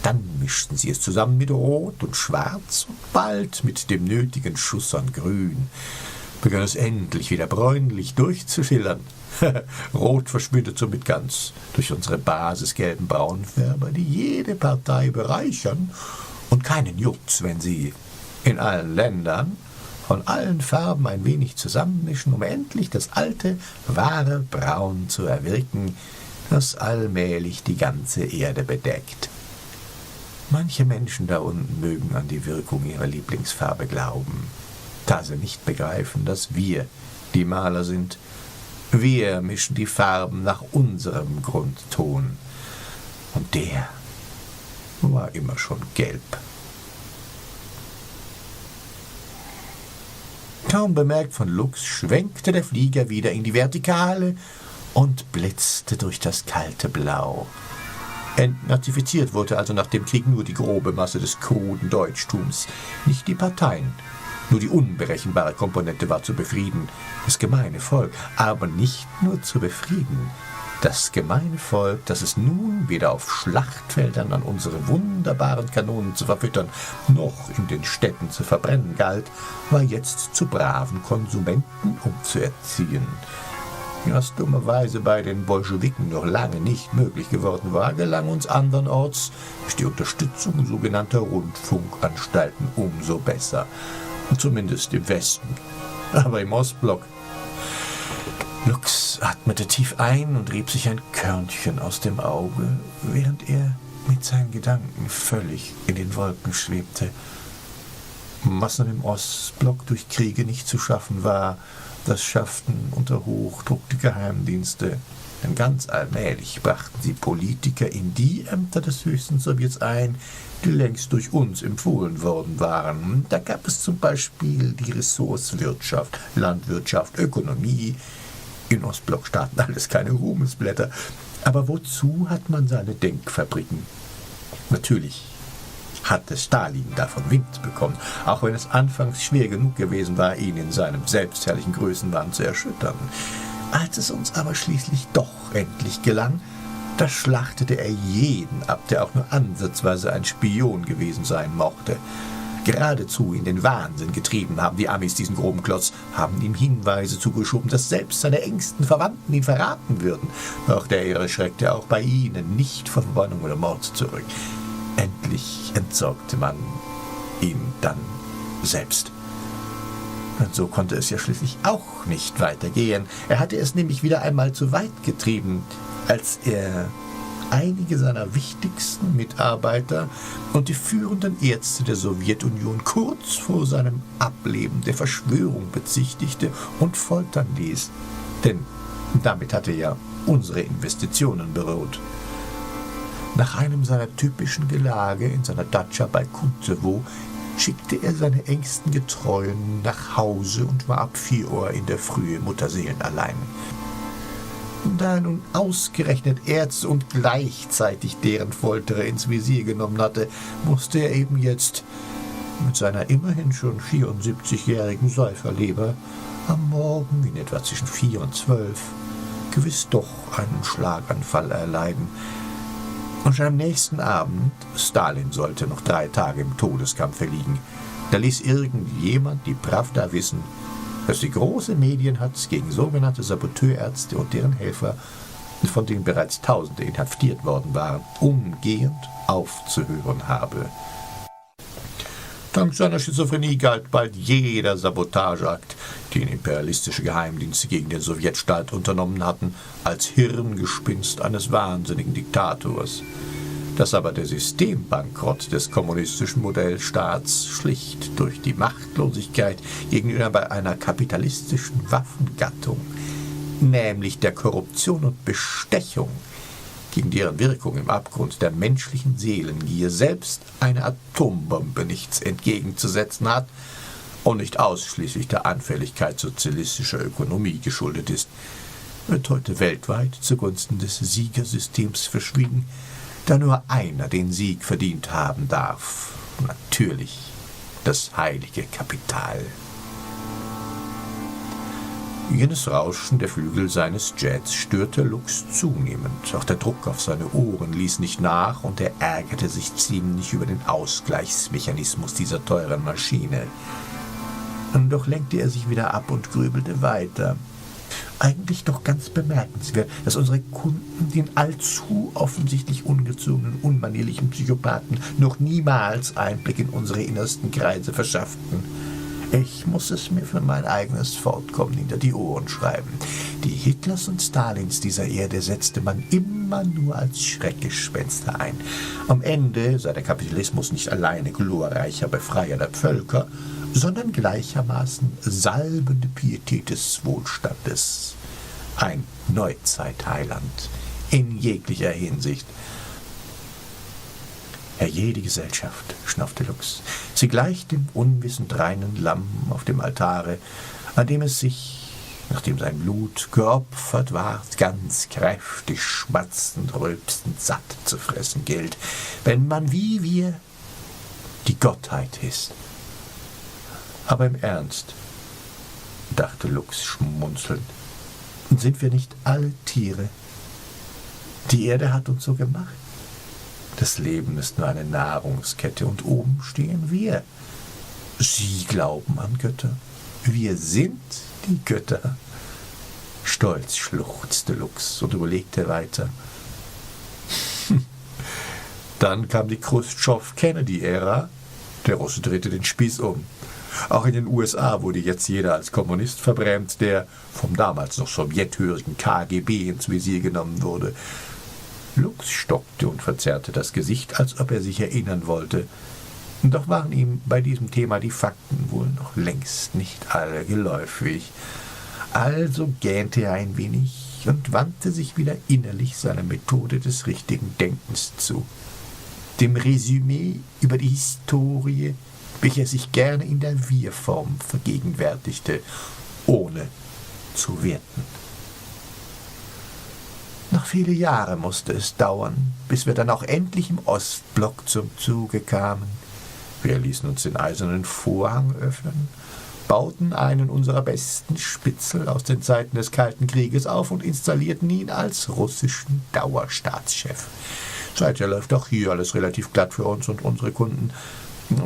Dann mischten sie es zusammen mit Rot und Schwarz und bald mit dem nötigen Schuss an Grün. Begann es endlich wieder bräunlich durchzuschillern. Rot verschwindet somit ganz durch unsere basisgelben Braunfärber, die jede Partei bereichern und keinen juckt's, wenn sie in allen Ländern von allen Farben ein wenig zusammenmischen, um endlich das alte, wahre Braun zu erwirken, das allmählich die ganze Erde bedeckt. Manche Menschen da unten mögen an die Wirkung ihrer Lieblingsfarbe glauben, da sie nicht begreifen, dass wir die Maler sind. Wir mischen die Farben nach unserem Grundton. Und der war immer schon gelb. Kaum bemerkt von Lux schwenkte der Flieger wieder in die Vertikale und blitzte durch das kalte Blau. Entnazifiziert wurde also nach dem Krieg nur die grobe Masse des kruden Deutschtums, nicht die Parteien. Nur die unberechenbare Komponente war zu befrieden, das gemeine Volk, aber nicht nur zu befrieden. Das gemeine Volk, das es nun weder auf Schlachtfeldern an unsere wunderbaren Kanonen zu verfüttern, noch in den Städten zu verbrennen galt, war jetzt zu braven Konsumenten umzuerziehen. Was dummerweise bei den Bolschewiken noch lange nicht möglich geworden war, gelang uns andernorts durch die Unterstützung sogenannter Rundfunkanstalten umso besser. Zumindest im Westen, aber im Ostblock. Lux atmete tief ein und rieb sich ein Körnchen aus dem Auge, während er mit seinen Gedanken völlig in den Wolken schwebte. Was nun im Ostblock durch Kriege nicht zu schaffen war, das schafften unter Hochdruck die Geheimdienste. Denn ganz allmählich brachten sie Politiker in die Ämter des höchsten Sowjets ein, die längst durch uns empfohlen worden waren. Da gab es zum Beispiel die Ressorts Wirtschaft, Landwirtschaft, Ökonomie. In Ostblockstaaten alles keine Ruhmesblätter. Aber wozu hat man seine Denkfabriken? Natürlich hatte Stalin davon Wind bekommen, auch wenn es anfangs schwer genug gewesen war, ihn in seinem selbstherrlichen Größenwahn zu erschüttern. Als es uns aber schließlich doch endlich gelang, da schlachtete er jeden ab, der auch nur ansatzweise ein Spion gewesen sein mochte. Geradezu in den Wahnsinn getrieben haben die Amis diesen groben Klotz, haben ihm Hinweise zugeschoben, dass selbst seine engsten Verwandten ihn verraten würden. Doch der Ehre schreckte auch bei ihnen nicht vor Verbannung oder Mord zurück. Endlich entsorgte man ihn dann selbst. Und so konnte es ja schließlich auch nicht weitergehen. Er hatte es nämlich wieder einmal zu weit getrieben, als er einige seiner wichtigsten Mitarbeiter und die führenden Ärzte der Sowjetunion kurz vor seinem Ableben der Verschwörung bezichtigte und foltern ließ. Denn damit hatte er unsere Investitionen beruht. Nach einem seiner typischen Gelage in seiner Datscha bei Kunzewo schickte er seine engsten Getreuen nach Hause und war ab 4 Uhr in der Frühe mutterseelenallein. Da er nun ausgerechnet Ärzte und gleichzeitig deren Folterer ins Visier genommen hatte, musste er eben jetzt mit seiner immerhin schon 74-jährigen Säuferleber am Morgen in etwa zwischen 4 und 12 gewiss doch einen Schlaganfall erleiden. Und schon am nächsten Abend, Stalin sollte noch 3 Tage im Todeskampf liegen, da ließ irgendjemand die Pravda wissen, dass die große Medienhatz gegen sogenannte Saboteurärzte und deren Helfer, von denen bereits Tausende inhaftiert worden waren, umgehend aufzuhören habe. Dank seiner Schizophrenie galt bald jeder Sabotageakt, den imperialistische Geheimdienste gegen den Sowjetstaat unternommen hatten, als Hirngespinst eines wahnsinnigen Diktators. dass aber der Systembankrott des kommunistischen Modellstaats schlicht durch die Machtlosigkeit gegenüber einer kapitalistischen Waffengattung, nämlich der Korruption und Bestechung, gegen deren Wirkung im Abgrund der menschlichen Seelengier selbst eine Atombombe nichts entgegenzusetzen hat und nicht ausschließlich der Anfälligkeit sozialistischer Ökonomie geschuldet ist, wird heute weltweit zugunsten des Siegersystems verschwiegen, da nur einer den Sieg verdient haben darf. Natürlich das heilige Kapital. Jenes Rauschen der Flügel seines Jets störte Lux zunehmend. Auch der Druck auf seine Ohren ließ nicht nach und er ärgerte sich ziemlich über den Ausgleichsmechanismus dieser teuren Maschine. Doch lenkte er sich wieder ab und grübelte weiter. Eigentlich doch ganz bemerkenswert, dass unsere Kunden den allzu offensichtlich ungezogenen, unmanierlichen Psychopathen noch niemals Einblick in unsere innersten Kreise verschafften. Ich muss es mir für mein eigenes Fortkommen hinter die Ohren schreiben. Die Hitlers und Stalins dieser Erde setzte man immer nur als Schreckgespenster ein. Am Ende sei der Kapitalismus nicht alleine glorreicher Befreier der Völker, sondern gleichermaßen salbende Pietät des Wohlstandes. Ein Neuzeitheiland in jeglicher Hinsicht. Herrje, die Gesellschaft, schnaufte Lux. Sie gleicht dem unwissend reinen Lamm auf dem Altare, an dem es sich, nachdem sein Blut geopfert ward, ganz kräftig, schmatzend, rülpsend, satt zu fressen gilt, wenn man wie wir die Gottheit ist. Aber im Ernst, dachte Lux schmunzelnd, sind wir nicht alle Tiere? Die Erde hat uns so gemacht. Das Leben ist nur eine Nahrungskette und oben stehen wir. Sie glauben an Götter. Wir sind die Götter. Stolz schluchzte Lux und überlegte weiter. Dann kam die Chruschtschow-Kennedy-Ära. Der Russe drehte den Spieß um. Auch in den USA wurde jetzt jeder als Kommunist verbrämt, der vom damals noch sowjethörigen KGB ins Visier genommen wurde. Lux stockte und verzerrte das Gesicht, als ob er sich erinnern wollte. Doch waren ihm bei diesem Thema die Fakten wohl noch längst nicht alle geläufig. Also gähnte er ein wenig und wandte sich wieder innerlich seiner Methode des richtigen Denkens zu. Dem Resümee über die Historie, welche er sich gerne in der Wir-Form vergegenwärtigte, ohne zu werten. Noch viele Jahre musste es dauern, bis wir dann auch endlich im Ostblock zum Zuge kamen. Wir ließen uns den eisernen Vorhang öffnen, bauten einen unserer besten Spitzel aus den Zeiten des Kalten Krieges auf und installierten ihn als russischen Dauerstaatschef. Seither läuft auch hier alles relativ glatt für uns und unsere Kunden,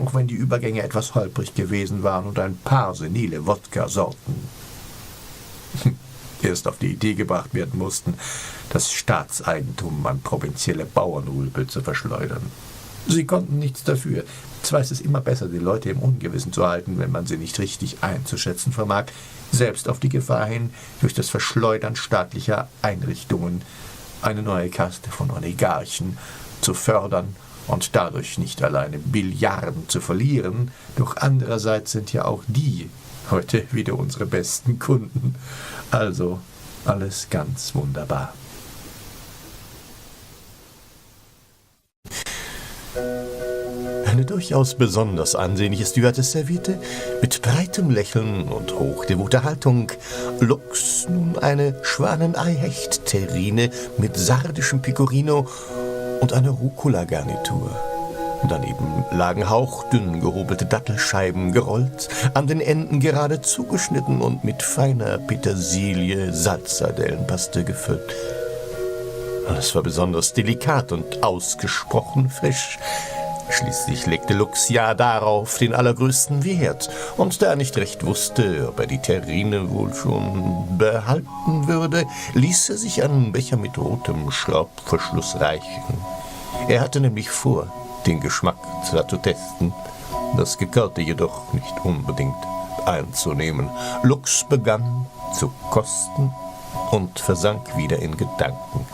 auch wenn die Übergänge etwas holprig gewesen waren und ein paar senile Wodka-Sorten erst auf die Idee gebracht werden mussten, das Staatseigentum an provinzielle Bauernrüpel zu verschleudern. Sie konnten nichts dafür. Zwar ist es immer besser, die Leute im Ungewissen zu halten, wenn man sie nicht richtig einzuschätzen vermag, selbst auf die Gefahr hin, durch das Verschleudern staatlicher Einrichtungen eine neue Kaste von Oligarchen zu fördern und dadurch nicht alleine Milliarden zu verlieren, doch andererseits sind ja auch die heute wieder unsere besten Kunden. Also alles ganz wunderbar. Eine durchaus besonders ansehnliche Stewardess servierte mit breitem Lächeln und hochdevoter Haltung Lux nun eine Schwanenei-Hecht-Terrine mit sardischem Pecorino und eine Rucola-Garnitur. Daneben lagen hauchdünn gehobelte Dattelscheiben gerollt, an den Enden gerade zugeschnitten und mit feiner Petersilie Salzsardellenpaste gefüllt. Alles war besonders delikat und ausgesprochen frisch. Schließlich legte Lux ja darauf den allergrößten Wert, und da er nicht recht wusste, ob er die Terrine wohl schon behalten würde, ließ er sich einen Becher mit rotem Schraubverschluss reichen. Er hatte nämlich vor, den Geschmack zu testen, das Gekaute jedoch nicht unbedingt einzunehmen. Lux begann zu kosten und versank wieder in Gedanken.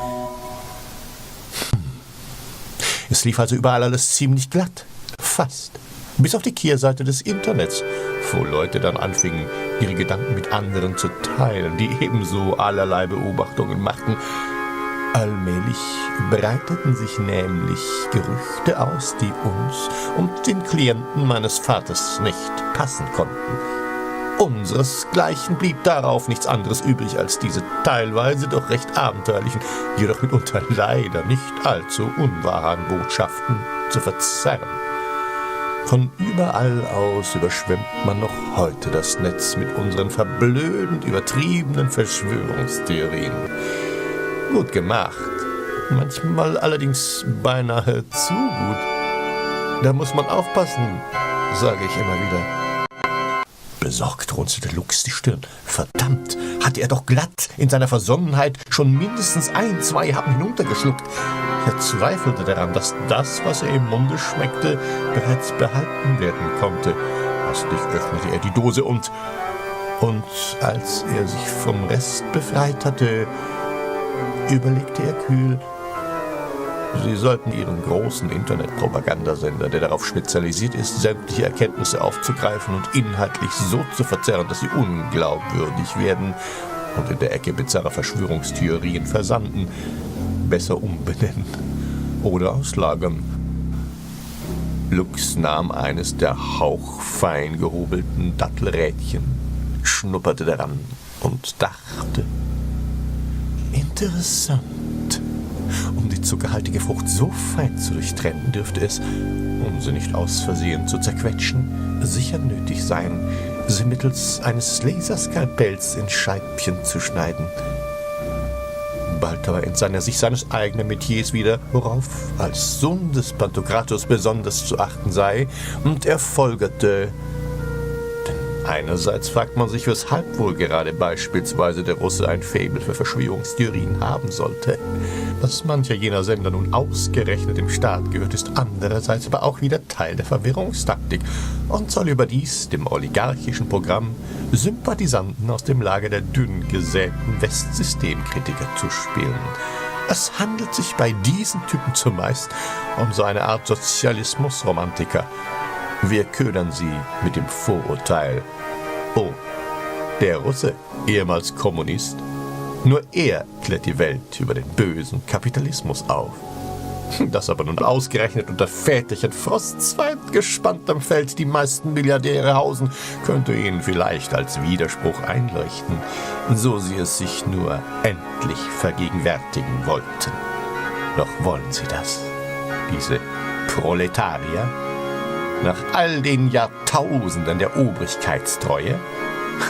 Es lief also überall alles ziemlich glatt. Fast. Bis auf die Kehrseite des Internets, wo Leute dann anfingen, ihre Gedanken mit anderen zu teilen, die ebenso allerlei Beobachtungen machten. Allmählich breiteten sich nämlich Gerüchte aus, die uns und den Klienten meines Vaters nicht passen konnten. Unseresgleichen blieb darauf nichts anderes übrig, als diese teilweise doch recht abenteuerlichen, jedoch mitunter leider nicht allzu unwahren Botschaften zu verzerren. Von überall aus überschwemmt man noch heute das Netz mit unseren verblödend übertriebenen Verschwörungstheorien. Gut gemacht, manchmal allerdings beinahe zu gut. Da muss man aufpassen, sage ich immer wieder. Besorgt runzelte Lux die Stirn. Verdammt, hatte er doch glatt in seiner Versonnenheit schon mindestens 1, 2 Happen hinuntergeschluckt. Er zweifelte daran, dass das, was er im Munde schmeckte, bereits behalten werden konnte. Hastig öffnete er die Dose und als er sich vom Rest befreit hatte, überlegte er kühl, Sie sollten Ihren großen Internetpropagandasender, der darauf spezialisiert ist, sämtliche Erkenntnisse aufzugreifen und inhaltlich so zu verzerren, dass sie unglaubwürdig werden und in der Ecke bizarrer Verschwörungstheorien versanden, besser umbenennen oder auslagern. Lux nahm eines der hauchfein gehobelten Dattelrädchen, schnupperte daran und dachte: Interessant. Um die zuckerhaltige Frucht so fein zu durchtrennen, dürfte es, um sie nicht aus Versehen zu zerquetschen, sicher nötig sein, sie mittels eines Laserskalpells in Scheibchen zu schneiden. Bald aber entsann er sich seines eigenen Metiers wieder, worauf als Sohn des Pantokrator besonders zu achten sei, und er folgerte. Denn einerseits fragt man sich, weshalb wohl gerade beispielsweise der Russe ein Faible für Verschwörungstheorien haben sollte. Dass mancher jener Sender nun ausgerechnet im Staat gehört, ist andererseits aber auch wieder Teil der Verwirrungstaktik und soll überdies dem oligarchischen Programm Sympathisanten aus dem Lager der dünn gesäten Westsystemkritiker zuspielen. Es handelt sich bei diesen Typen zumeist um so eine Art Sozialismusromantiker. Wir ködern sie mit dem Vorurteil: Oh, der Russe, ehemals Kommunist, nur er klärt die Welt über den bösen Kapitalismus auf. Das aber nun ausgerechnet unter väterchen Frostzweig gespannt am Feld die meisten Milliardäre hausen, könnte ihnen vielleicht als Widerspruch einleuchten, so sie es sich nur endlich vergegenwärtigen wollten. Doch wollen sie das, diese Proletarier? Nach all den Jahrtausenden der Obrigkeitstreue?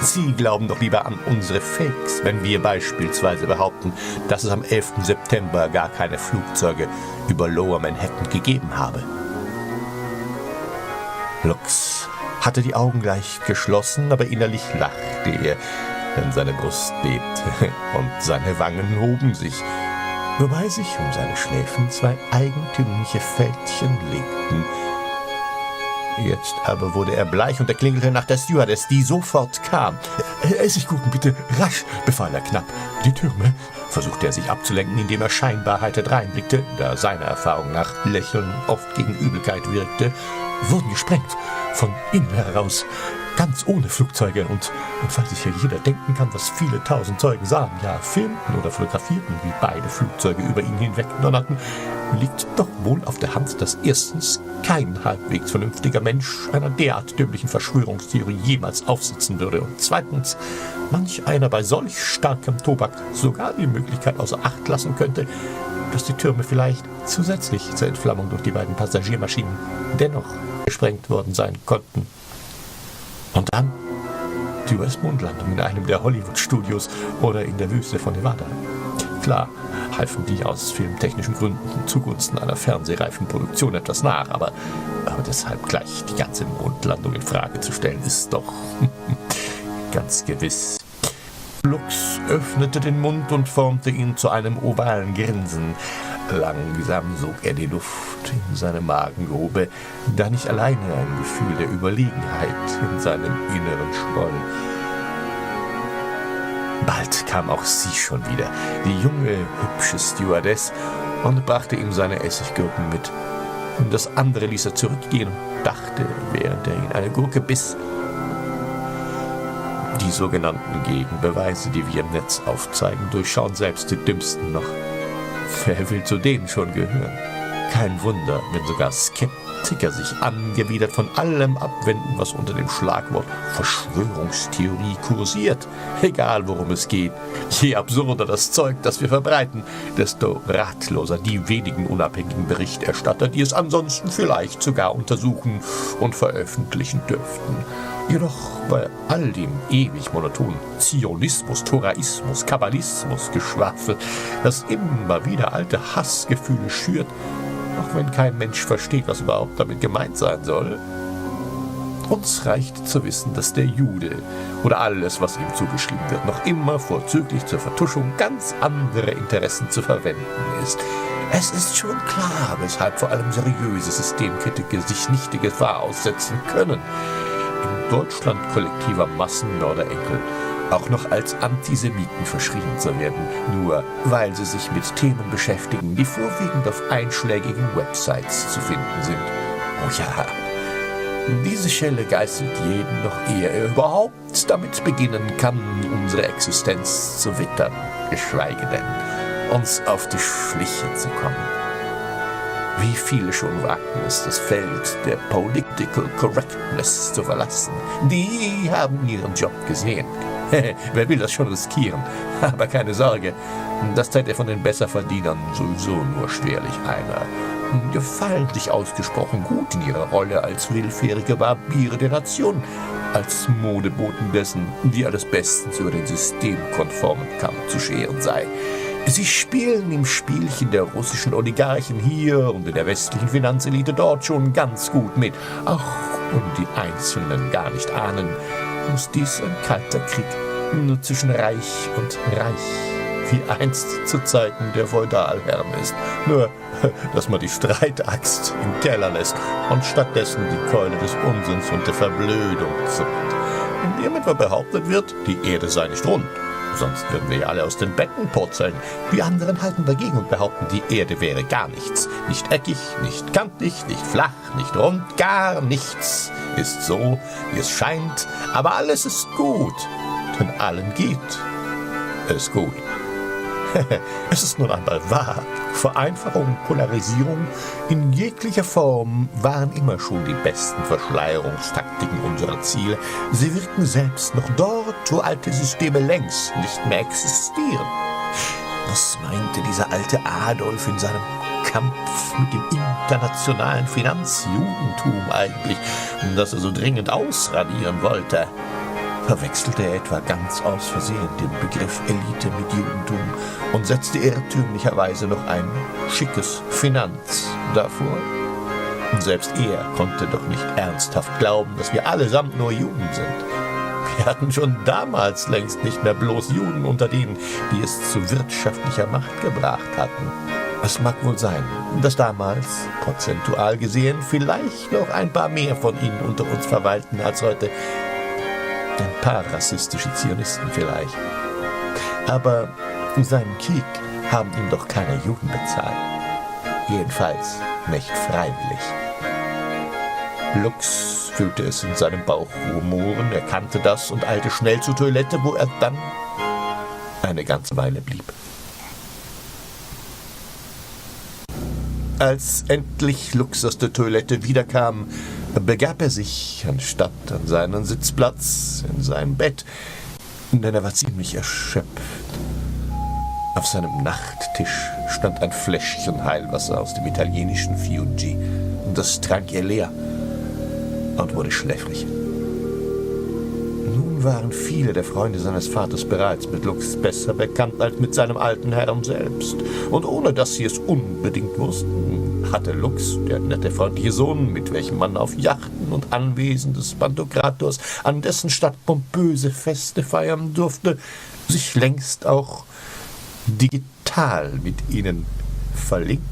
Sie glauben doch lieber an unsere Fakes, wenn wir beispielsweise behaupten, dass es am 11. September gar keine Flugzeuge über Lower Manhattan gegeben habe. Lux hatte die Augen leicht geschlossen, aber innerlich lachte er, denn seine Brust bebte und seine Wangen hoben sich, wobei sich um seine Schläfen 2 eigentümliche Fältchen legten. Jetzt aber wurde er bleich und er klingelte nach der Stewardess, die sofort kam. »Essiggurken, bitte, rasch«, befahl er knapp. »Die Türme«, versuchte er sich abzulenken, indem er scheinbar heiter dreinblickte, da seiner Erfahrung nach Lächeln oft gegen Übelkeit wirkte, »wurden gesprengt, von innen heraus, ganz ohne Flugzeuge. Und weil sich ja jeder denken kann, was viele tausend Zeugen sahen, ja filmten oder fotografierten, wie beide Flugzeuge über ihn hinweg donnerten, liegt doch wohl auf der Hand, dass erstens kein halbwegs vernünftiger Mensch einer derart dümmlichen Verschwörungstheorie jemals aufsitzen würde und zweitens manch einer bei solch starkem Tobak sogar die Möglichkeit außer Acht lassen könnte, dass die Türme vielleicht zusätzlich zur Entflammung durch die beiden Passagiermaschinen dennoch gesprengt worden sein konnten. Und dann die US-Mondlandung in einem der Hollywood-Studios oder in der Wüste von Nevada. Klar halfen die aus filmtechnischen Gründen zugunsten einer fernsehreifen Produktion etwas nach, aber deshalb gleich die ganze Mondlandung in Frage zu stellen, ist doch ganz gewiss. Lux öffnete den Mund und formte ihn zu einem ovalen Grinsen. Langsam sog er die Luft in seine Magengrube, da nicht alleine ein Gefühl der Überlegenheit in seinem Inneren schwoll. Bald kam auch sie schon wieder, die junge, hübsche Stewardess, und brachte ihm seine Essiggurken mit. Das andere ließ er zurückgehen und dachte, während er in eine Gurke biss. Die sogenannten Gegenbeweise, die wir im Netz aufzeigen, durchschauen selbst die Dümmsten noch. Wer will zu denen schon gehören? Kein Wunder, wenn sogar Skeptiker sich angewidert von allem abwenden, was unter dem Schlagwort Verschwörungstheorie kursiert. Egal, worum es geht. Je absurder das Zeug, das wir verbreiten, desto ratloser die wenigen unabhängigen Berichterstatter, die es ansonsten vielleicht sogar untersuchen und veröffentlichen dürften. Jedoch bei all dem ewig monotonen Zionismus, Toraismus, Kabbalismus, Geschwafel, das immer wieder alte Hassgefühle schürt, auch wenn kein Mensch versteht, was überhaupt damit gemeint sein soll. Uns reicht zu wissen, dass der Jude oder alles, was ihm zugeschrieben wird, noch immer vorzüglich zur Vertuschung ganz anderer Interessen zu verwenden ist. Es ist schon klar, weshalb vor allem seriöse Systemkritiker sich nicht die Gefahr aussetzen können, in Deutschland kollektiver Massenmörderenkel auch noch als Antisemiten verschrien zu werden, nur weil sie sich mit Themen beschäftigen, die vorwiegend auf einschlägigen Websites zu finden sind. Oh ja, diese Schelle geißelt jeden noch, ehe er überhaupt damit beginnen kann, unsere Existenz zu wittern, geschweige denn, uns auf die Schliche zu kommen. Wie viele schon wagten es, das Feld der Political Correctness zu verlassen. Die haben ihren Job gesehen. Wer will das schon riskieren? Aber keine Sorge, das täte von den Besserverdienern sowieso nur schwerlich einer. Gefallen sich ausgesprochen gut in ihrer Rolle als willfährige Barbiere der Nation, als Modeboten dessen, die alles bestens über den systemkonformen Kamm zu scheren sei. Sie spielen im Spielchen der russischen Oligarchen hier und in der westlichen Finanzelite dort schon ganz gut mit, auch wenn die Einzelnen gar nicht ahnen, dass dies ein kalter Krieg nur zwischen Reich und Reich, wie einst zu Zeiten der Feudalherren ist. Nur, dass man die Streitaxt im Keller lässt und stattdessen die Keule des Unsinns und der Verblödung zuckt. Indem etwa behauptet wird, die Erde sei nicht rund. Sonst würden wir ja alle aus den Betten purzeln. Die anderen halten dagegen und behaupten, die Erde wäre gar nichts. Nicht eckig, nicht kantig, nicht flach, nicht rund, gar nichts. Ist so, wie es scheint, aber alles ist gut. Denn allen geht es gut. Es ist nun einmal wahr. Vereinfachung, Polarisierung in jeglicher Form waren immer schon die besten Verschleierungstaktiken unserer Ziele. Sie wirken selbst noch dort, wo alte Systeme längst nicht mehr existieren. Was meinte dieser alte Adolf in seinem Kampf mit dem internationalen Finanzjudentum eigentlich, das er so dringend ausradieren wollte? Verwechselte er etwa ganz aus Versehen den Begriff Elite mit Judentum und setzte irrtümlicherweise noch ein schickes Finanz davor? Und selbst er konnte doch nicht ernsthaft glauben, dass wir allesamt nur Juden sind. Wir hatten schon damals längst nicht mehr bloß Juden unter denen, die es zu wirtschaftlicher Macht gebracht hatten. Es mag wohl sein, dass damals, prozentual gesehen, vielleicht noch ein paar mehr von ihnen unter uns verweilten als heute. Ein paar rassistische Zionisten vielleicht. Aber seinen Krieg haben ihm doch keine Juden bezahlt. Jedenfalls nicht freiwillig. Lux fühlte es in seinem Bauch rumoren, erkannte das und eilte schnell zur Toilette, wo er dann eine ganze Weile blieb. Als endlich Lux aus der Toilette wiederkam, begab er sich, anstatt an seinen Sitzplatz, in sein Bett, denn er war ziemlich erschöpft. Auf seinem Nachttisch stand ein Fläschchen Heilwasser aus dem italienischen Fiuggi, und das trank er leer und wurde schläfrig. Nun waren viele der Freunde seines Vaters bereits mit Lux besser bekannt als mit seinem alten Herrn selbst, und ohne dass sie es unbedingt wussten, hatte Lux, der nette, freundliche Sohn, mit welchem man auf Yachten und Anwesen des Pantokrators an dessen Stadt pompöse Feste feiern durfte, sich längst auch digital mit ihnen verlinkt.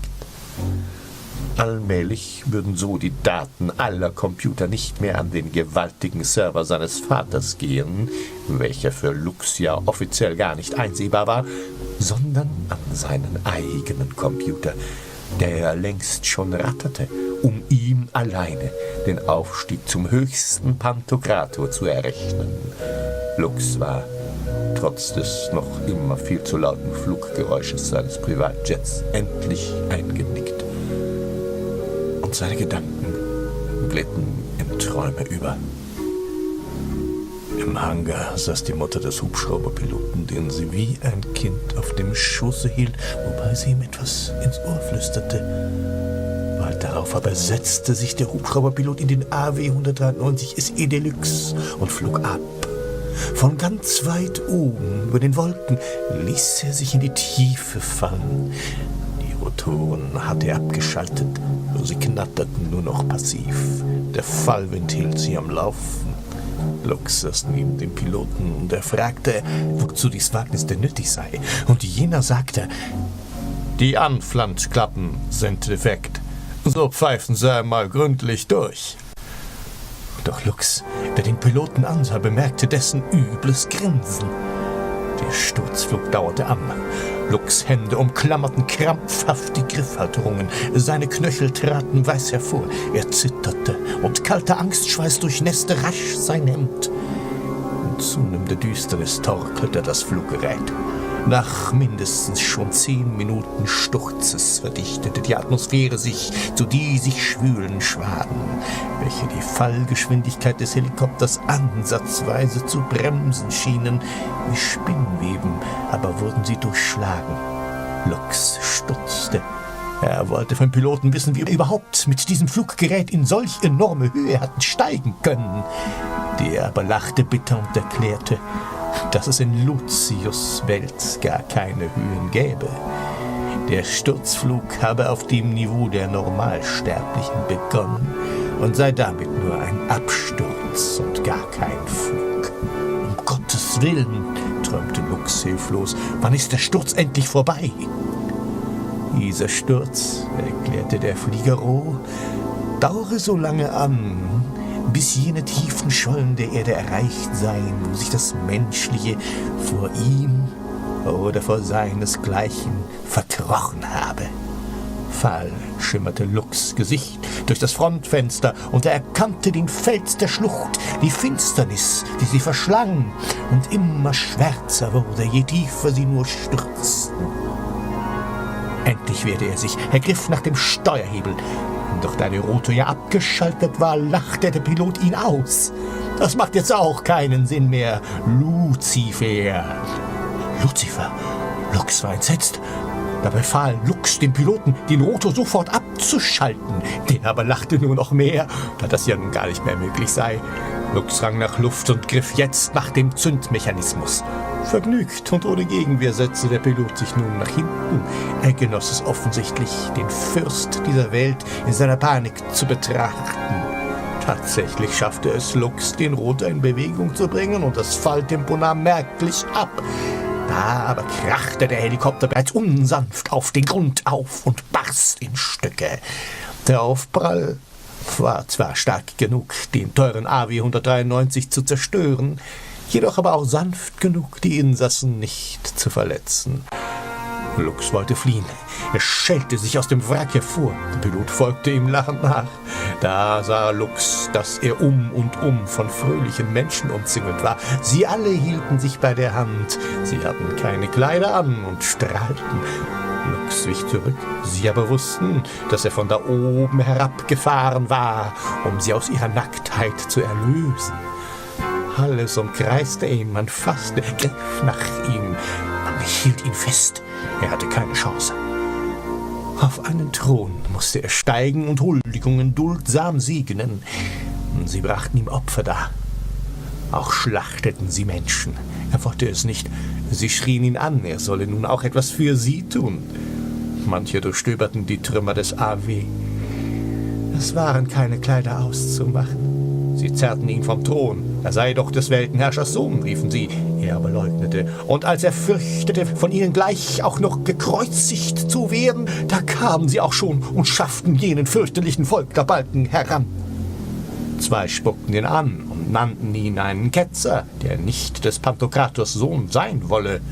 Allmählich würden so die Daten aller Computer nicht mehr an den gewaltigen Server seines Vaters gehen, welcher für Lux ja offiziell gar nicht einsehbar war, sondern an seinen eigenen Computer, der längst schon ratterte, um ihm alleine den Aufstieg zum höchsten Pantokrator zu errechnen. Lux war trotz des noch immer viel zu lauten Fluggeräusches seines Privatjets endlich eingenickt. Und seine Gedanken glitten in Träume über. Im Hangar saß die Mutter des Hubschrauberpiloten, den sie wie ein Kind auf dem Schoße hielt, wobei sie ihm etwas ins Ohr flüsterte. Bald darauf aber setzte sich der Hubschrauberpilot in den AW-193 SE Deluxe und flog ab. Von ganz weit oben über den Wolken ließ er sich in die Tiefe fallen. Die Rotoren hatte er abgeschaltet, sie knatterten nur noch passiv. Der Fallwind hielt sie am Laufen. Lux saß neben dem Piloten und er fragte, wozu dies Wagnis denn nötig sei. Und jener sagte: Die Anflanschklappen sind defekt. So pfeifen Sie einmal gründlich durch. Doch Lux, der den Piloten ansah, bemerkte dessen übles Grinsen. Der Sturzflug dauerte an. Lux' Hände umklammerten krampfhaft die Griffhalterungen. Seine Knöchel traten weiß hervor. Er zitterte und kalter Angstschweiß durchnässte rasch sein Hemd. In zunehmender Düsternis torkelte das Fluggerät. Nach mindestens schon 10 Minuten Sturzes verdichtete die Atmosphäre sich zu diesig schwülen Schwaden, welche die Fallgeschwindigkeit des Helikopters ansatzweise zu bremsen schienen. Wie Spinnweben aber wurden sie durchschlagen. Lux stutzte. Er wollte vom Piloten wissen, wie wir überhaupt mit diesem Fluggerät in solch enorme Höhe hatten steigen können. Der aber lachte bitter und erklärte, dass es in Lucius' Welt gar keine Höhen gäbe. Der Sturzflug habe auf dem Niveau der Normalsterblichen begonnen und sei damit nur ein Absturz und gar kein Flug. Um Gottes Willen, träumte Lux hilflos, wann ist der Sturz endlich vorbei? Dieser Sturz, erklärte der Fligaro, dauere so lange an, bis jene tiefen Schollen der Erde erreicht seien, wo sich das Menschliche vor ihm oder vor seinesgleichen verkrochen habe. Fahl schimmerte Lux' Gesicht durch das Frontfenster und er erkannte den Fels der Schlucht, die Finsternis, die sie verschlang und immer schwärzer wurde, je tiefer sie nur stürzten. Endlich wehrte er sich, er griff nach dem Steuerhebel. Doch da der Rotor ja abgeschaltet war, lachte der Pilot ihn aus. Das macht jetzt auch keinen Sinn mehr. Lucifer. Lucifer? Lux war entsetzt. Dabei befahl Lux dem Piloten, den Rotor sofort abzuschalten. Der aber lachte nur noch mehr, da das ja nun gar nicht mehr möglich sei. Lux rang nach Luft und griff jetzt nach dem Zündmechanismus. Vergnügt und ohne Gegenwehr setzte der Pilot sich nun nach hinten. Er genoss es offensichtlich, den Fürst dieser Welt in seiner Panik zu betrachten. Tatsächlich schaffte es Lux, den Rotor in Bewegung zu bringen und das Falltempo nahm merklich ab. Da aber krachte der Helikopter bereits unsanft auf den Grund auf und barst in Stücke. Der Aufprall war zwar stark genug, den teuren AW-193 zu zerstören, jedoch aber auch sanft genug, die Insassen nicht zu verletzen. Lux wollte fliehen. Er schälte sich aus dem Wrack hervor. Der Pilot folgte ihm lachend nach. Da sah Lux, dass er um und um von fröhlichen Menschen umzingelt war. Sie alle hielten sich bei der Hand. Sie hatten keine Kleider an und strahlten. Lux wich zurück. Sie aber wussten, dass er von da oben herabgefahren war, um sie aus ihrer Nacktheit zu erlösen. Alles umkreiste ihn, man fasste, griff nach ihm, man hielt ihn fest. Er hatte keine Chance. Auf einen Thron musste er steigen und Huldigungen duldsam segnen. Sie brachten ihm Opfer dar. Auch schlachteten sie Menschen. Er wollte es nicht. Sie schrien ihn an, er solle nun auch etwas für sie tun. Manche durchstöberten die Trümmer des AW. Es waren keine Kleider auszumachen. Sie zerrten ihn vom Thron. Er sei doch des Weltenherrschers Sohn, riefen sie. Er aber leugnete, und als er fürchtete, von ihnen gleich auch noch gekreuzigt zu werden, da kamen sie auch schon und schafften jenen fürchterlichen Folterbalken heran. Zwei spuckten ihn an und nannten ihn einen Ketzer, der nicht des Pantokrators Sohn sein wolle.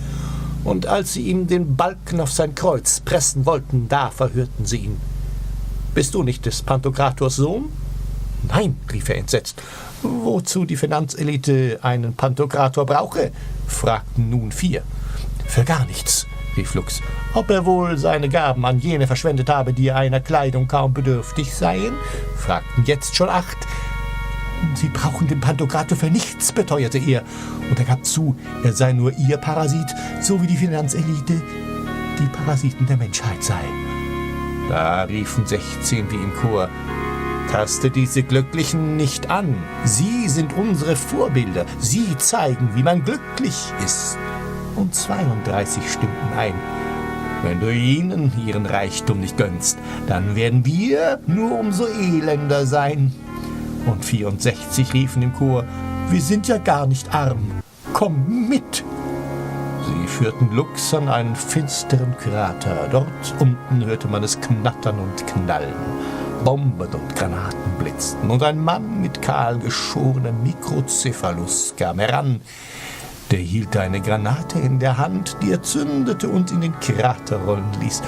Und als sie ihm den Balken auf sein Kreuz pressen wollten, da verhörten sie ihn. »Bist du nicht des Pantokrators Sohn?« »Nein«, rief er entsetzt. »Wozu die Finanzelite einen Pantokrator brauche?« fragten nun 4. »Für gar nichts«, rief Lux. »Ob er wohl seine Gaben an jene verschwendet habe, die einer Kleidung kaum bedürftig seien?« fragten jetzt schon 8. »Sie brauchen den Pantokrator für nichts«, beteuerte er, und er gab zu, er sei nur ihr Parasit, so wie die Finanzelite die Parasiten der Menschheit sei. Da riefen 16 wie im Chor: »Taste diese Glücklichen nicht an. Sie sind unsere Vorbilder. Sie zeigen, wie man glücklich ist.« Und 32 stimmten ein: »Wenn du ihnen ihren Reichtum nicht gönnst, dann werden wir nur umso elender sein.« Und 64 riefen im Chor: »Wir sind ja gar nicht arm. Komm mit!« Sie führten Lux an einen finsteren Krater. Dort unten hörte man es knattern und knallen. Bomben und Granaten blitzten, und ein Mann mit kahl geschorenem Mikrocephalus kam heran. Der hielt eine Granate in der Hand, die er zündete und in den Krater rollen ließ.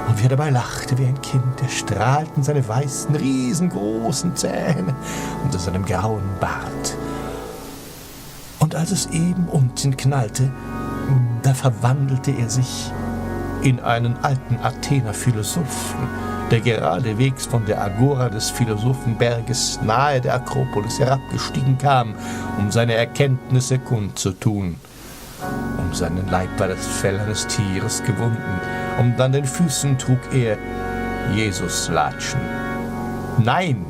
Und wie er dabei lachte wie ein Kind, erstrahlten seine weißen, riesengroßen Zähne unter seinem grauen Bart. Und als es eben unten knallte, da verwandelte er sich in einen alten Athener Philosophen, der geradewegs von der Agora des Philosophenberges nahe der Akropolis herabgestiegen kam, um seine Erkenntnisse kundzutun. Um seinen Leib war das Fell eines Tieres gewunden, und an den Füßen trug er Jesuslatschen. »Nein«,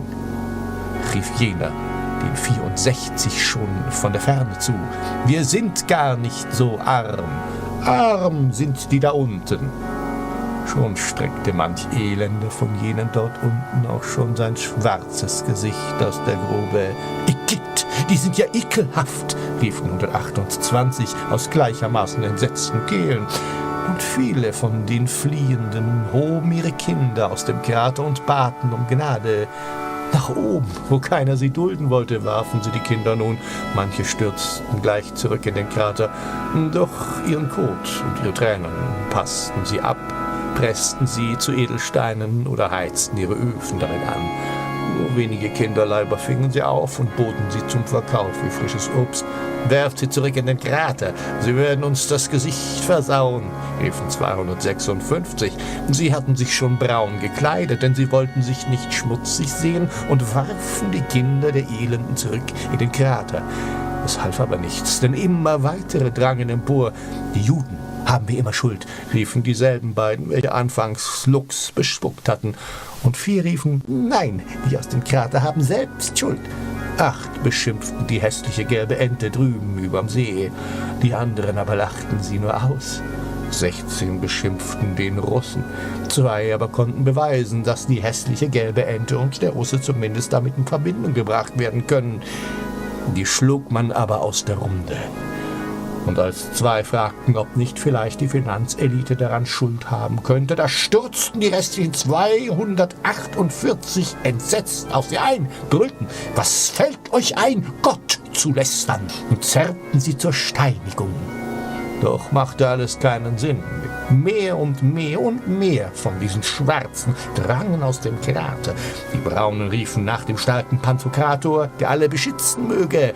rief jener, den 64 schon von der Ferne zu, »wir sind gar nicht so arm. Arm sind die da unten.« Schon streckte manch Elender von jenen dort unten auch schon sein schwarzes Gesicht aus der Grube. »Igitt, die sind ja ekelhaft«, riefen 128 aus gleichermaßen entsetzten Kehlen. Und viele von den Fliehenden hoben ihre Kinder aus dem Krater und baten um Gnade. Nach oben, wo keiner sie dulden wollte, warfen sie die Kinder nun. Manche stürzten gleich zurück in den Krater. Doch ihren Kot und ihre Tränen passten sie ab, pressten sie zu Edelsteinen oder heizten ihre Öfen darin an. Nur wenige Kinderleiber fingen sie auf und boten sie zum Verkauf wie frisches Obst. »Werft sie zurück in den Krater, sie werden uns das Gesicht versauen«, riefen 256. Sie hatten sich schon braun gekleidet, denn sie wollten sich nicht schmutzig sehen, und warfen die Kinder der Elenden zurück in den Krater. Es half aber nichts, denn immer weitere drangen empor. »Die Juden haben wir immer Schuld«, riefen dieselben beiden, welche anfangs Lux bespuckt hatten. Und 4 riefen: »Nein, die aus dem Krater haben selbst Schuld.« 8 beschimpften die hässliche gelbe Ente drüben überm See. Die anderen aber lachten sie nur aus. 16 beschimpften den Russen. 2 aber konnten beweisen, dass die hässliche gelbe Ente und der Russe zumindest damit in Verbindung gebracht werden können. Die schlug man aber aus der Runde. Und als 2 fragten, ob nicht vielleicht die Finanzelite daran Schuld haben könnte, da stürzten die restlichen 248 entsetzt auf sie ein, brüllten: »Was fällt euch ein, Gott zu lästern?« und zerrten sie zur Steinigung. Doch machte alles keinen Sinn. Mehr und mehr und mehr von diesen Schwarzen drangen aus dem Krater. Die Braunen riefen nach dem starken Pantokrator, der alle beschützen möge.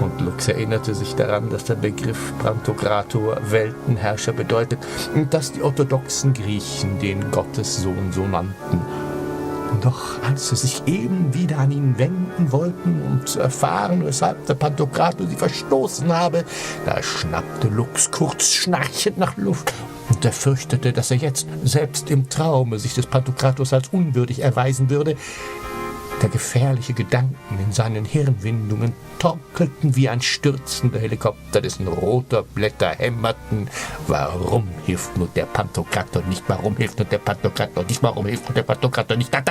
Und Lux erinnerte sich daran, dass der Begriff Pantokrator Weltenherrscher bedeutet und dass die orthodoxen Griechen den Gottessohn so nannten. Doch als sie sich eben wieder an ihn wenden wollten, um zu erfahren, weshalb der Pantokrator sie verstoßen habe, da schnappte Lux kurz schnarchend nach Luft, und er fürchtete, dass er jetzt selbst im Traume sich des Pantokrators als unwürdig erweisen würde. Der gefährliche Gedanken in seinen Hirnwindungen torkelten wie ein stürzender Helikopter, dessen roter Blätter hämmerten. Warum hilft nur der Pantokrator nicht? Warum hilft nur der Pantokrator nicht? Warum hilft nur der Pantokrator nicht? Da.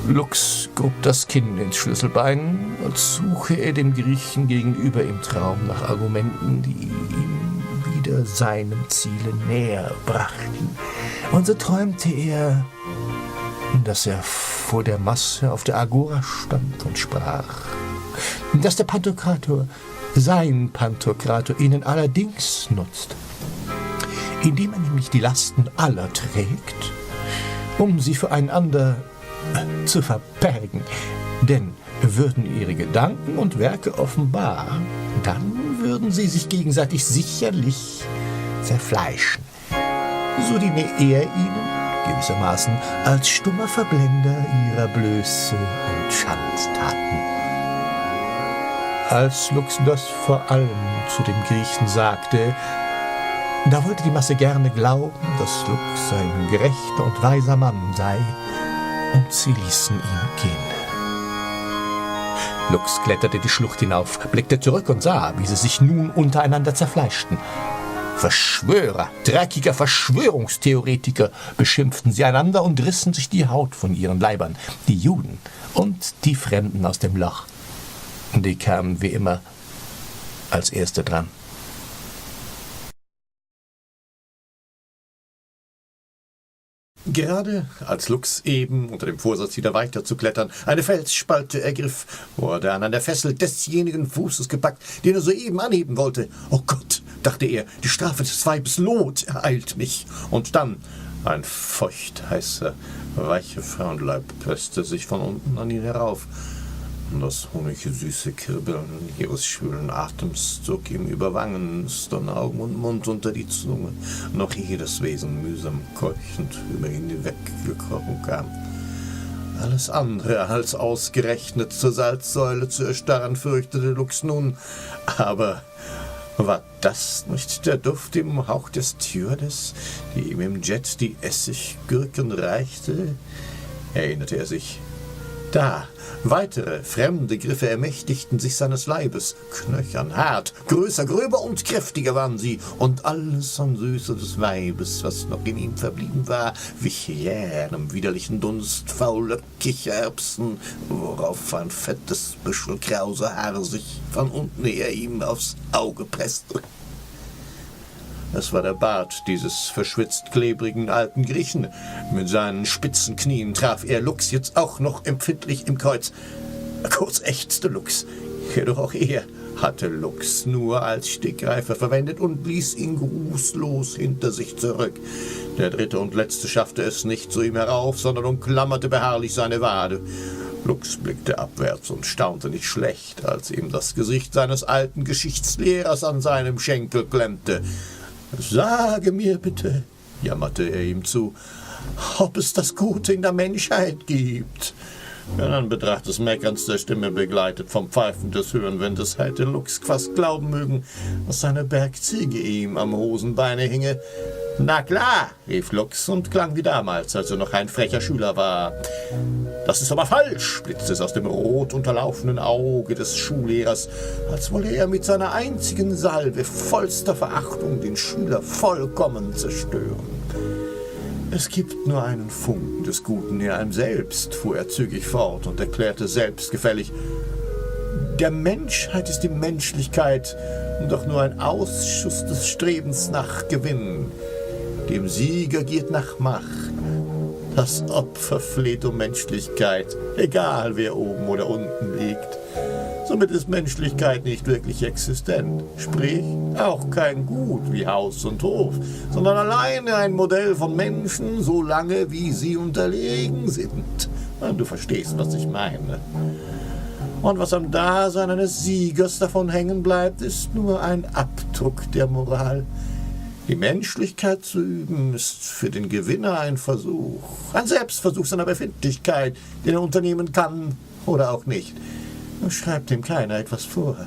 Lux grub das Kinn ins Schlüsselbein, als suche er dem Griechen gegenüber im Traum nach Argumenten, die ihm wieder seinem Ziele näher brachten. Und so träumte er, dass er vor der Masse auf der Agora stand und sprach, dass der Pantokrator, sein Pantokrator, ihnen allerdings nutzt, indem er nämlich die Lasten aller trägt, um sie füreinander zu verbergen. Denn würden ihre Gedanken und Werke offenbar, dann würden sie sich gegenseitig sicherlich zerfleischen. So diene er ihnen gewissermaßen als stummer Verblender ihrer Blöße und Schandtaten. Als Lux das vor allem zu dem Griechen sagte, da wollte die Masse gerne glauben, dass Lux ein gerechter und weiser Mann sei, und sie ließen ihn gehen. Lux kletterte die Schlucht hinauf, blickte zurück und sah, wie sie sich nun untereinander zerfleischten. Verschwörer, dreckiger Verschwörungstheoretiker, beschimpften sie einander und rissen sich die Haut von ihren Leibern, die Juden und die Fremden aus dem Loch. Die kamen wie immer als Erste dran. Gerade als Lux eben unter dem Vorsatz wieder weiterzuklettern eine Felsspalte ergriff, wurde er an der Fessel desjenigen Fußes gepackt, den er soeben anheben wollte. »Oh Gott«, dachte er, »die Strafe des Weibes Lot ereilt mich.« Und dann ein feuchtheißer, weicher Frauenleib presste sich von unten an ihn herauf. Das honigsüße Kribbeln ihres schwülen Atems zog ihm über Wangen, Stirn, Augen und Mund unter die Zunge, noch ehe das Wesen mühsam keuchend über ihn hinweggekrochen kam. Alles andere als ausgerechnet zur Salzsäule zu erstarren fürchtete Lux nun, aber war das nicht der Duft im Hauch des Stewardess, die ihm im Jet die Essiggürken reichte? Erinnerte er sich. Da, weitere fremde Griffe ermächtigten sich seines Leibes, knöchern, hart, größer, gröber und kräftiger waren sie, und alles an Süße des Weibes, was noch in ihm verblieben war, wich jähem widerlichen Dunst fauler Kichererbsen, worauf ein fettes Büschel krauser Haare sich von unten her ihm aufs Auge presste. Es war der Bart dieses verschwitzt-klebrigen alten Griechen. Mit seinen spitzen Knien traf er Lux jetzt auch noch empfindlich im Kreuz. Kurz ächzte Lux. Jedoch auch er hatte Lux nur als Stegreifer verwendet und ließ ihn grußlos hinter sich zurück. Der dritte und letzte schaffte es nicht zu ihm herauf, sondern umklammerte beharrlich seine Wade. Lux blickte abwärts und staunte nicht schlecht, als ihm das Gesicht seines alten Geschichtslehrers an seinem Schenkel klemmte. »Sage mir bitte«, jammerte er ihm zu, »ob es das Gute in der Menschheit gibt.« In Anbetracht des Meckerns der Stimme begleitet vom Pfeifen des Höhenwindes hätte Lux fast glauben mögen, dass seine Bergziege ihm am Hosenbeine hinge. »Na klar«, rief Lux und klang wie damals, als er noch ein frecher Schüler war. »Das ist aber falsch«, blitzte es aus dem rot unterlaufenen Auge des Schullehrers, als wolle er mit seiner einzigen Salve vollster Verachtung den Schüler vollkommen zerstören. »Es gibt nur einen Funken des Guten in einem selbst«, fuhr er zügig fort und erklärte selbstgefällig, »der Menschheit ist die Menschlichkeit doch nur ein Ausschuss des Strebens nach Gewinn. Dem Sieger giert nach Macht. Das Opfer fleht um Menschlichkeit, egal wer oben oder unten liegt. Somit ist Menschlichkeit nicht wirklich existent, sprich auch kein Gut wie Haus und Hof, sondern alleine ein Modell von Menschen, solange wie sie unterlegen sind. Du verstehst, was ich meine. Und was am Dasein eines Siegers davon hängen bleibt, ist nur ein Abdruck der Moral. Die Menschlichkeit zu üben, ist für den Gewinner ein Versuch, ein Selbstversuch seiner Befindlichkeit, den er unternehmen kann oder auch nicht. Schreibt ihm keiner etwas vor.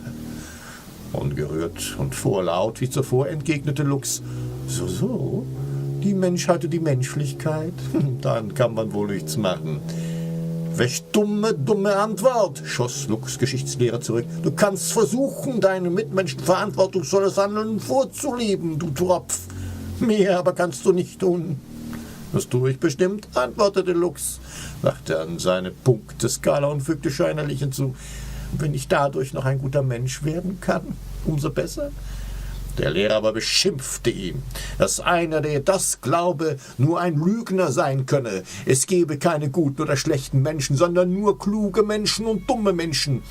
Ungerührt und vorlaut wie zuvor entgegnete Lux, so, die Menschheit und die Menschlichkeit, dann kann man wohl nichts machen. »Welch dumme Antwort«, schoss Lux Geschichtslehrer zurück. »Du kannst versuchen, deinen Mitmenschen verantwortungsvolles Handeln vorzuleben, du Tropf. Mehr aber kannst du nicht tun. Das tue ich bestimmt, antwortete Lux, lachte an seine Punkteskala und fügte scheinerlich hinzu. Wenn ich dadurch noch ein guter Mensch werden kann, umso besser. Der Lehrer aber beschimpfte ihn, dass einer, der das glaube, nur ein Lügner sein könne. Es gebe keine guten oder schlechten Menschen, sondern nur kluge Menschen und dumme Menschen.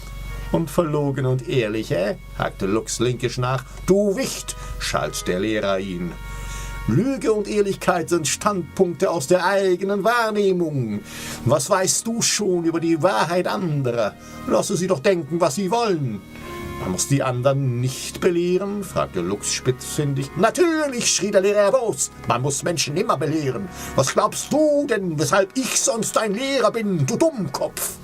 Und verlogen und ehrlich, hakte Lux linkisch nach. Du Wicht, schalt der Lehrer ihn. Lüge und Ehrlichkeit sind Standpunkte aus der eigenen Wahrnehmung. Was weißt du schon über die Wahrheit anderer? Lasse sie doch denken, was sie wollen. Man muss die anderen nicht belehren? Fragte Lux spitzfindig. Natürlich, schrie der Lehrer erbost. Man muss Menschen immer belehren. Was glaubst du denn, weshalb ich sonst ein Lehrer bin, du Dummkopf?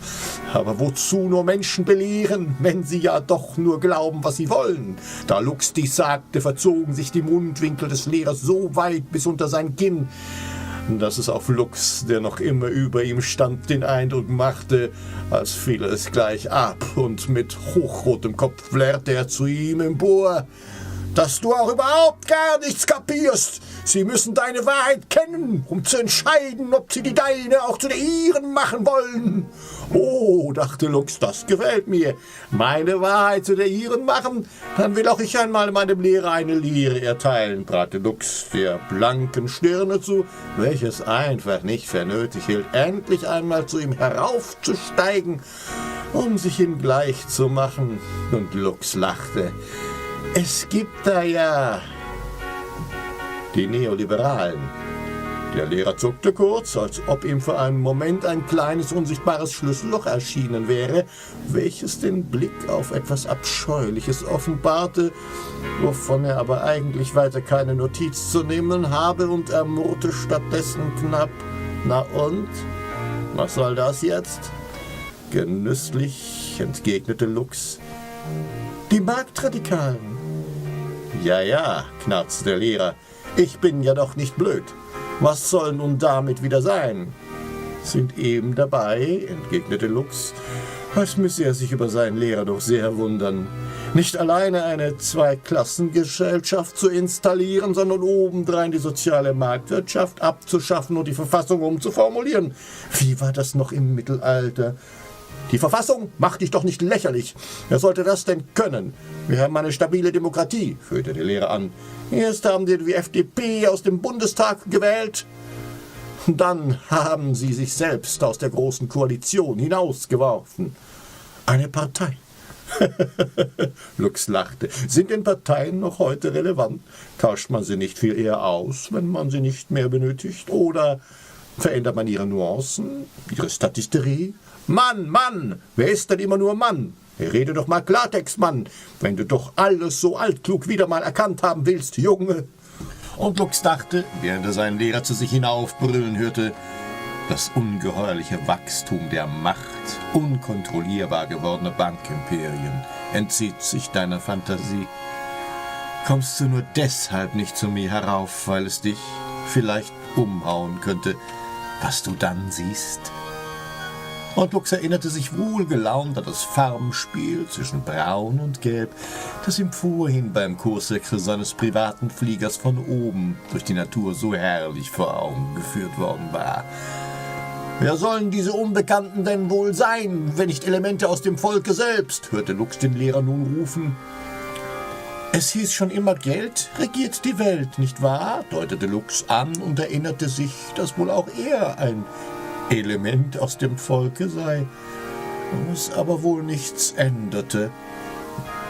Aber wozu nur Menschen belehren, wenn sie ja doch nur glauben, was sie wollen? Da Lux dies sagte, verzogen sich die Mundwinkel des Lehrers so weit bis unter sein Kinn, dass es auf Lux, der noch immer über ihm stand, den Eindruck machte, als fiele es gleich ab, und mit hochrotem Kopf flärrte er zu ihm empor. Dass du auch überhaupt gar nichts kapierst. Sie müssen deine Wahrheit kennen, um zu entscheiden, ob sie die deine auch zu der ihren machen wollen. Oh, dachte Lux, das gefällt mir. Meine Wahrheit zu der ihren machen? Dann will auch ich einmal meinem Lehrer eine Lehre erteilen, trat Lux der blanken Stirne zu, welches einfach nicht für nötig hielt, endlich einmal zu ihm heraufzusteigen, um sich ihm gleich zu machen. Und Lux lachte. Es gibt da ja die Neoliberalen. Der Lehrer zuckte kurz, als ob ihm für einen Moment ein kleines, unsichtbares Schlüsselloch erschienen wäre, welches den Blick auf etwas Abscheuliches offenbarte, wovon er aber eigentlich weiter keine Notiz zu nehmen habe, und er murrte stattdessen knapp. Na und? Was soll das jetzt? Genüsslich, entgegnete Lux. Die Marktradikalen. Ja, knarzte der Lehrer, ich bin ja doch nicht blöd. Was soll nun damit wieder sein? Sind eben dabei, entgegnete Lux, als müsse er sich über seinen Lehrer doch sehr wundern. Nicht alleine eine Zweiklassengesellschaft zu installieren, sondern obendrein die soziale Marktwirtschaft abzuschaffen und die Verfassung umzuformulieren. Wie war das noch im Mittelalter? Die Verfassung macht dich doch nicht lächerlich. Wer sollte das denn können? Wir haben eine stabile Demokratie, führte der Lehrer an. Erst haben sie die FDP aus dem Bundestag gewählt. Dann haben sie sich selbst aus der Großen Koalition hinausgeworfen. Eine Partei. Lux lachte. Sind denn Parteien noch heute relevant? Tauscht man sie nicht viel eher aus, wenn man sie nicht mehr benötigt? Oder verändert man ihre Nuancen, ihre Statisterie? Mann, wer ist denn immer nur Mann? Rede doch mal Klartext, Mann, wenn du doch alles so altklug wieder mal erkannt haben willst, Junge. Und Lux dachte, während er seinen Lehrer zu sich hinaufbrüllen hörte, das ungeheuerliche Wachstum der Macht, unkontrollierbar gewordene Bankimperien, entzieht sich deiner Fantasie. Kommst du nur deshalb nicht zu mir herauf, weil es dich vielleicht umhauen könnte, was du dann siehst? Und Lux erinnerte sich wohlgelaunt an das Farbenspiel zwischen Braun und Gelb, das ihm vorhin beim Kurswechsel seines privaten Fliegers von oben durch die Natur so herrlich vor Augen geführt worden war. Wer sollen diese Unbekannten denn wohl sein, wenn nicht Elemente aus dem Volke selbst? Hörte Lux den Lehrer nun rufen. Es hieß schon immer, Geld regiert die Welt, nicht wahr? Deutete Lux an und erinnerte sich, dass wohl auch er ein Element aus dem Volke sei, was aber wohl nichts änderte.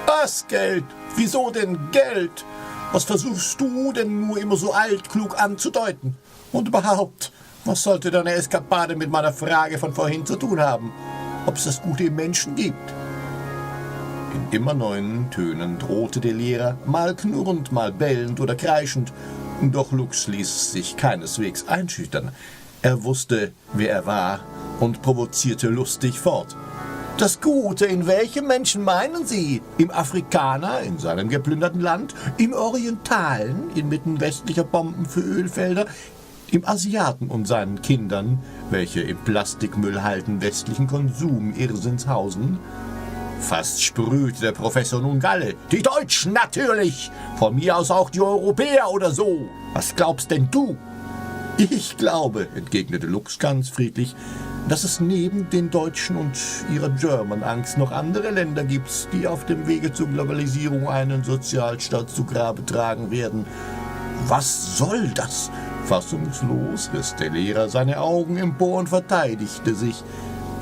Was Geld? Wieso denn Geld? Was versuchst du denn nur immer so altklug anzudeuten? Und überhaupt, was sollte deine Eskapade mit meiner Frage von vorhin zu tun haben? Ob es das Gute im Menschen gibt? In immer neuen Tönen drohte der Lehrer, mal knurrend, mal bellend oder kreischend, doch Lux ließ sich keineswegs einschüchtern. Er wusste, wer er war, und provozierte lustig fort. Das Gute, in welchem Menschen meinen Sie? Im Afrikaner, in seinem geplünderten Land, im Orientalen, inmitten westlicher Bomben für Ölfelder, im Asiaten und seinen Kindern, welche im Plastikmüllhalden westlichen Konsum-Irrsinns hausen? Fast sprühte der Professor nun Galle. Die Deutschen natürlich! Von mir aus auch die Europäer oder so! Was glaubst denn du? Ich glaube, entgegnete Lux ganz friedlich, dass es neben den Deutschen und ihrer German-Angst noch andere Länder gibt, die auf dem Wege zur Globalisierung einen Sozialstaat zu Grabe tragen werden. Was soll das? Fassungslos riss der Lehrer seine Augen empor und verteidigte sich.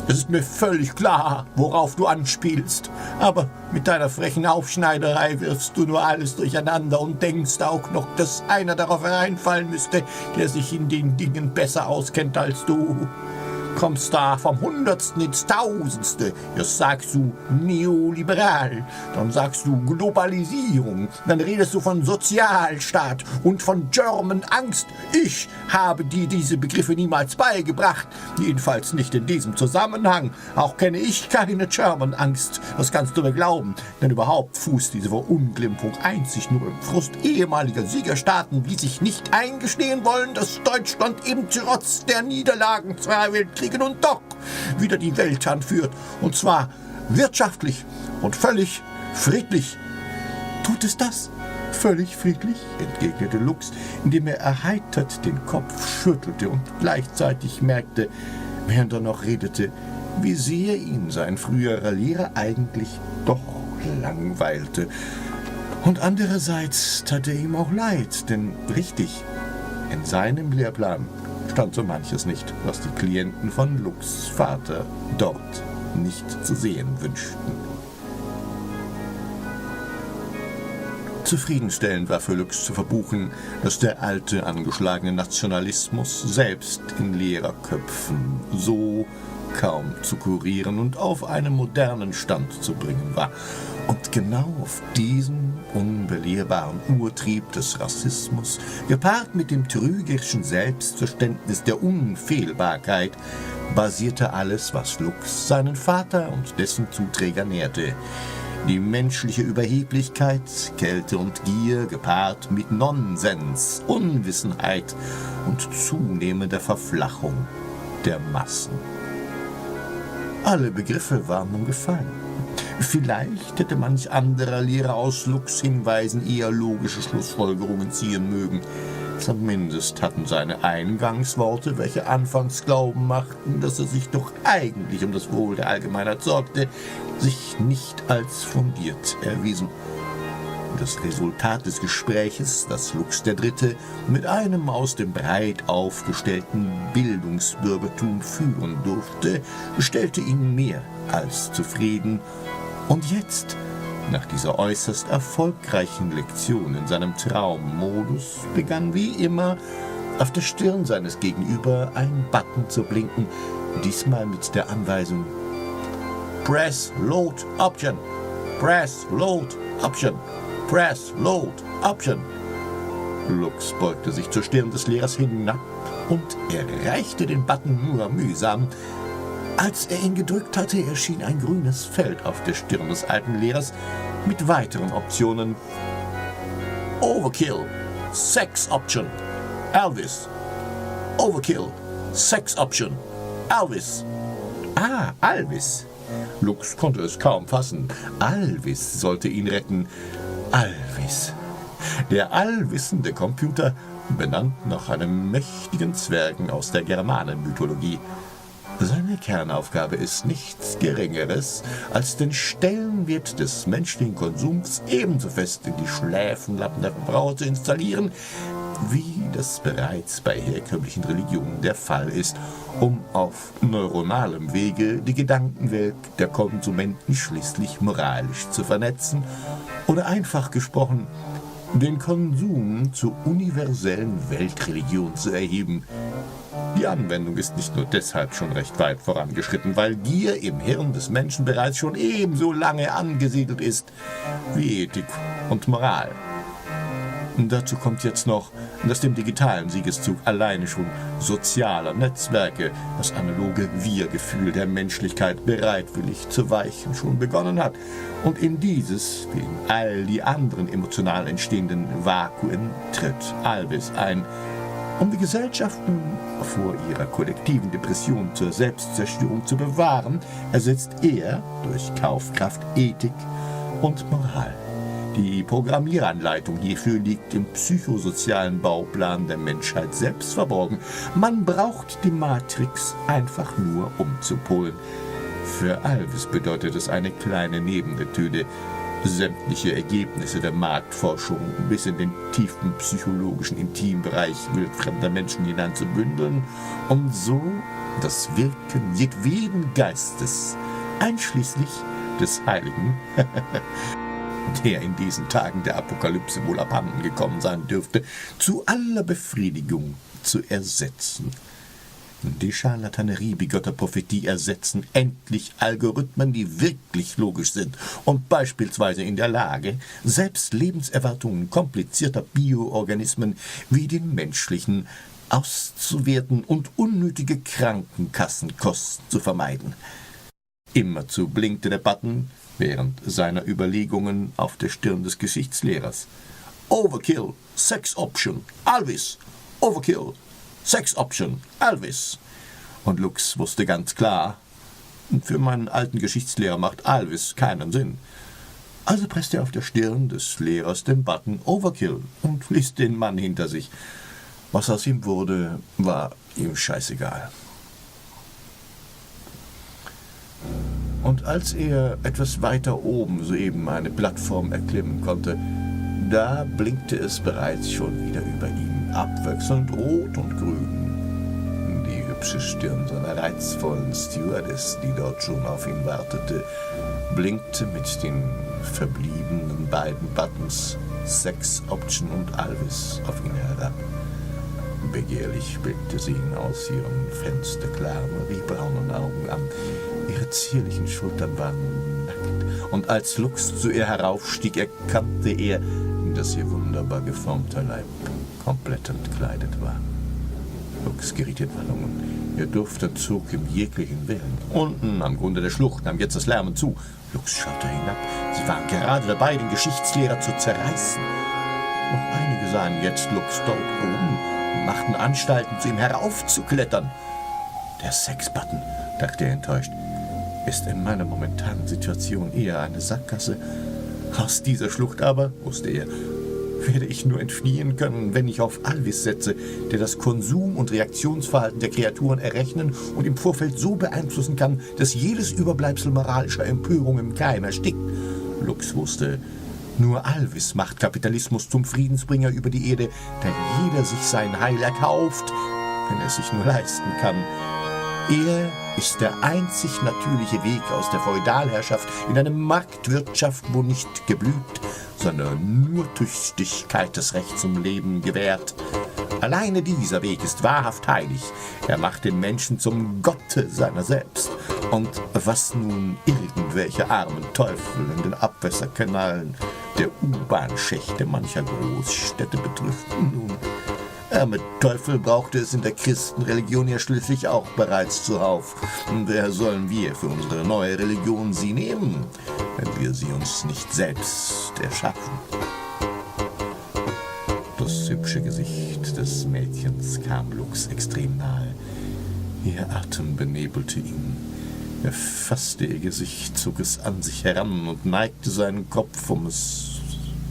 Es ist mir völlig klar, worauf du anspielst, aber mit deiner frechen Aufschneiderei wirfst du nur alles durcheinander und denkst auch noch, dass einer darauf hereinfallen müsste, der sich in den Dingen besser auskennt als du. Kommst da vom Hundertsten ins Tausendste. Jetzt sagst du neoliberal, dann sagst du Globalisierung, dann redest du von Sozialstaat und von German-Angst. Ich habe dir diese Begriffe niemals beigebracht, jedenfalls nicht in diesem Zusammenhang. Auch kenne ich keine German-Angst, das kannst du mir glauben, denn überhaupt fußt diese Verunglimpfung einzig nur im Frust ehemaliger Siegerstaaten, die sich nicht eingestehen wollen, dass Deutschland im Trotz der Niederlagen zweier Weltkriege und doch wieder die Welt anführt, und zwar wirtschaftlich und völlig friedlich. Tut es das? Völlig friedlich? Entgegnete Lux, indem er erheitert den Kopf schüttelte und gleichzeitig merkte, während er noch redete, wie sehr ihn sein früherer Lehrer eigentlich doch langweilte. Und andererseits tat er ihm auch leid, denn richtig, in seinem Lehrplan stand so manches nicht, was die Klienten von Lux' Vater dort nicht zu sehen wünschten. Zufriedenstellend war für Lux zu verbuchen, dass der alte, angeschlagene Nationalismus selbst in Lehrerköpfen so kaum zu kurieren und auf einen modernen Stand zu bringen war. Und genau auf diesen unbelehrbaren Urtrieb des Rassismus, gepaart mit dem trügerischen Selbstverständnis der Unfehlbarkeit, basierte alles, was Lux seinen Vater und dessen Zuträger nährte. Die menschliche Überheblichkeit, Kälte und Gier, gepaart mit Nonsens, Unwissenheit und zunehmender Verflachung der Massen. Alle Begriffe waren nun gefallen. Vielleicht hätte manch anderer Lehrer aus Lux' Hinweisen eher logische Schlussfolgerungen ziehen mögen. Zumindest hatten seine Eingangsworte, welche anfangs glauben machten, dass er sich doch eigentlich um das Wohl der Allgemeinheit sorgte, sich nicht als fundiert erwiesen. Das Resultat des Gespräches, das Lux III. Mit einem aus dem breit aufgestellten Bildungsbürgertum führen durfte, stellte ihn mehr als zufrieden. Und jetzt, nach dieser äußerst erfolgreichen Lektion in seinem Traummodus, begann wie immer auf der Stirn seines Gegenüber ein Button zu blinken, diesmal mit der Anweisung Press Load Option, Press Load Option, Press Load Option. Lux beugte sich zur Stirn des Lehrers hinab und erreichte den Button nur mühsam. Als er ihn gedrückt hatte, erschien ein grünes Feld auf der Stirn des alten Lehrers mit weiteren Optionen. Overkill, Sex Option, Elvis. Overkill, Sex Option, Elvis. Ah, Alvis. Lux konnte es kaum fassen. Alvis sollte ihn retten. Alvis. Der allwissende Computer, benannt nach einem mächtigen Zwergen aus der Germanenmythologie. Seine Kernaufgabe ist nichts Geringeres, als den Stellenwert des menschlichen Konsums ebenso fest in die Schläfenlappen der Verbraucher zu installieren, wie das bereits bei herkömmlichen Religionen der Fall ist, um auf neuronalem Wege die Gedankenwelt der Konsumenten schließlich moralisch zu vernetzen oder einfach gesprochen, den Konsum zur universellen Weltreligion zu erheben. Die Anwendung ist nicht nur deshalb schon recht weit vorangeschritten, weil Gier im Hirn des Menschen bereits schon ebenso lange angesiedelt ist wie Ethik und Moral. Und dazu kommt jetzt noch, dass dem digitalen Siegeszug alleine schon sozialer Netzwerke das analoge Wir-Gefühl der Menschlichkeit bereitwillig zu weichen schon begonnen hat und in dieses, wie in all die anderen emotional entstehenden Vakuen, tritt Alvis ein, um die Gesellschaft nun vor ihrer kollektiven Depression zur Selbstzerstörung zu bewahren, ersetzt er durch Kaufkraft Ethik und Moral. Die Programmieranleitung hierfür liegt im psychosozialen Bauplan der Menschheit selbst verborgen. Man braucht die Matrix einfach nur umzupolen. Für Alvis bedeutet es eine kleine Nebenletüde, sämtliche Ergebnisse der Marktforschung bis in den tiefen psychologischen Intimbereich wildfremder Menschen hinein zu bündeln und so das Wirken jedweden Geistes, einschließlich des Heiligen, der in diesen Tagen der Apokalypse wohl abhanden gekommen sein dürfte, zu aller Befriedigung zu ersetzen. Die Scharlatanerie begötter Prophetie ersetzen endlich Algorithmen, die wirklich logisch sind und beispielsweise in der Lage, selbst Lebenserwartungen komplizierter Bioorganismen wie den menschlichen auszuwerten und unnötige Krankenkassenkosten zu vermeiden. Immerzu blinkte der Button während seiner Überlegungen auf der Stirn des Geschichtslehrers. Overkill, Sex Option, Alvis. Overkill, Sex Option, Alvis. Und Lux wusste ganz klar, für meinen alten Geschichtslehrer macht Alvis keinen Sinn. Also presste er auf der Stirn des Lehrers den Button Overkill und ließ den Mann hinter sich. Was aus ihm wurde, war ihm scheißegal. Und als er etwas weiter oben soeben eine Plattform erklimmen konnte, da blinkte es bereits schon wieder über ihm, abwechselnd rot und grün. Die hübsche Stirn seiner reizvollen Stewardess, die dort schon auf ihn wartete, blinkte mit den verbliebenen beiden Buttons Sex Option und Alvis auf ihn herab. Begehrlich blickte sie ihn aus ihren fensterklaren, riebraunen Augen an. Ihre zierlichen Schultern waren nackt, und als Lux zu ihr heraufstieg, erkannte er, dass ihr wunderbar geformter Leib komplett entkleidet war. Lux geriet in Wallungen. Ihr Duft entzog ihm jeglichen Willen. Unten am Grunde der Schlucht nahm jetzt das Lärmen zu. Lux schaute hinab. Sie waren gerade dabei, den Geschichtslehrer zu zerreißen. Noch einige sahen jetzt Lux dort oben und machten Anstalten, zu ihm heraufzuklettern. Der Sexbutton, dachte er enttäuscht, ist in meiner momentanen Situation eher eine Sackgasse. Aus dieser Schlucht aber, wusste er, werde ich nur entfliehen können, wenn ich auf Alvis setze, der das Konsum- und Reaktionsverhalten der Kreaturen errechnen und im Vorfeld so beeinflussen kann, dass jedes Überbleibsel moralischer Empörung im Keim erstickt. Lux wusste, nur Alvis macht Kapitalismus zum Friedensbringer über die Erde, da jeder sich sein Heil erkauft, wenn er es sich nur leisten kann. Er ist der einzig natürliche Weg aus der Feudalherrschaft in eine Marktwirtschaft, wo nicht geblüht, sondern nur Tüchtigkeit des Rechts zum Leben gewährt. Alleine dieser Weg ist wahrhaft heilig. Er macht den Menschen zum Gotte seiner selbst. Und was nun irgendwelche armen Teufel in den Abwässerkanalen der U-Bahn-Schächte mancher Großstädte betrifft, nun, arme Teufel brauchte es in der Christenreligion ja schließlich auch bereits zuhauf. Und wer sollen wir für unsere neue Religion sie nehmen, wenn wir sie uns nicht selbst erschaffen? Das hübsche Gesicht des Mädchens kam Lux extrem nahe. Ihr Atem benebelte ihn. Er fasste ihr Gesicht, zog es an sich heran und neigte seinen Kopf, um es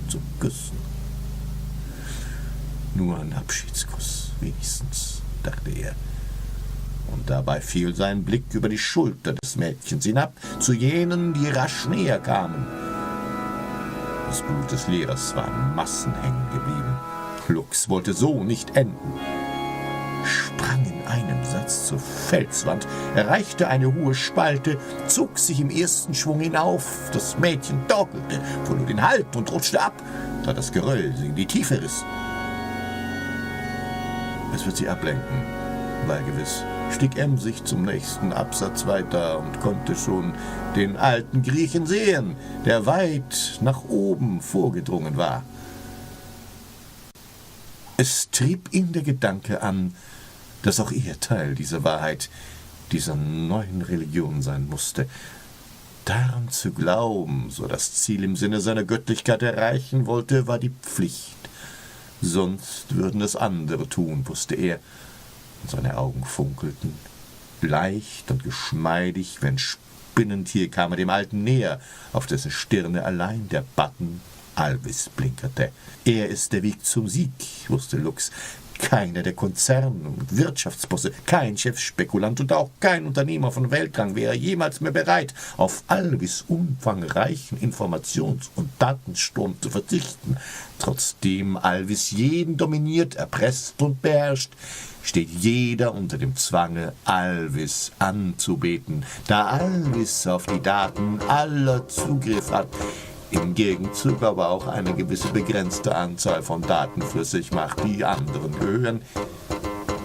zu küssen. Nur ein Abschiedskuss, wenigstens, dachte er. Und dabei fiel sein Blick über die Schulter des Mädchens hinab, zu jenen, die rasch näher kamen. Das Blut des Lehrers war in Massen hängen geblieben. Lux wollte so nicht enden. Sprang in einem Satz zur Felswand, erreichte eine hohe Spalte, zog sich im ersten Schwung hinauf. Das Mädchen torkelte, verlor den Halt und rutschte ab, da das Geröll sie in die Tiefe riss. Es wird sie ablenken, war gewiss, stieg emsig zum nächsten Absatz weiter und konnte schon den alten Griechen sehen, der weit nach oben vorgedrungen war. Es trieb ihn der Gedanke an, dass auch er Teil dieser Wahrheit, dieser neuen Religion sein musste. Daran zu glauben, so das Ziel im Sinne seiner Göttlichkeit erreichen wollte, war die Pflicht. Sonst würden es andere tun, wusste er, und seine Augen funkelten. Leicht und geschmeidig, wie ein Spinnentier, kam er dem Alten näher, auf dessen Stirne allein der Button Alvis blinkerte. Er ist der Weg zum Sieg, wusste Lux. Keiner der Konzern- und Wirtschaftsbosse, kein Chefspekulant und auch kein Unternehmer von Weltrang wäre jemals mehr bereit, auf Alvis umfangreichen Informations- und Datensturm zu verzichten. Trotzdem Alvis jeden dominiert, erpresst und beherrscht, steht jeder unter dem Zwange, Alvis anzubeten, da Alvis auf die Daten aller Zugriff hat, im Gegenzug aber auch eine gewisse begrenzte Anzahl von Daten flüssig macht, die anderen gehören.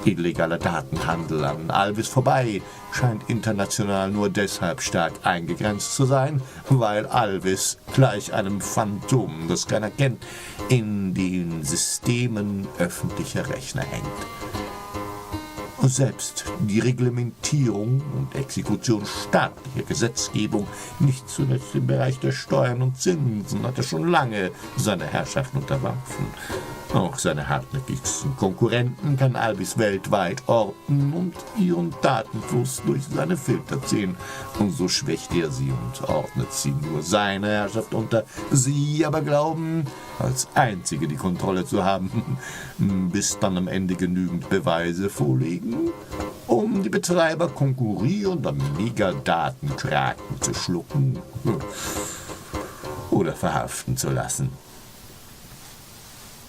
Illegaler Datenhandel an Alvis vorbei scheint international nur deshalb stark eingegrenzt zu sein, weil Alvis gleich einem Phantom, das keiner kennt, in den Systemen öffentlicher Rechner hängt. Und selbst die Reglementierung und Exekution staatlicher Gesetzgebung, nicht zuletzt im Bereich der Steuern und Zinsen, hat er schon lange seine Herrschaft unterworfen. Auch seine hartnäckigsten Konkurrenten kann Alvis weltweit orten und ihren Datenfluss durch seine Filter ziehen. Und so schwächt er sie und ordnet sie nur seiner Herrschaft unter. Sie aber glauben, als Einzige die Kontrolle zu haben, bis dann am Ende genügend Beweise vorliegen, um die Betreiber konkurrierender Megadatenkraken zu schlucken oder verhaften zu lassen.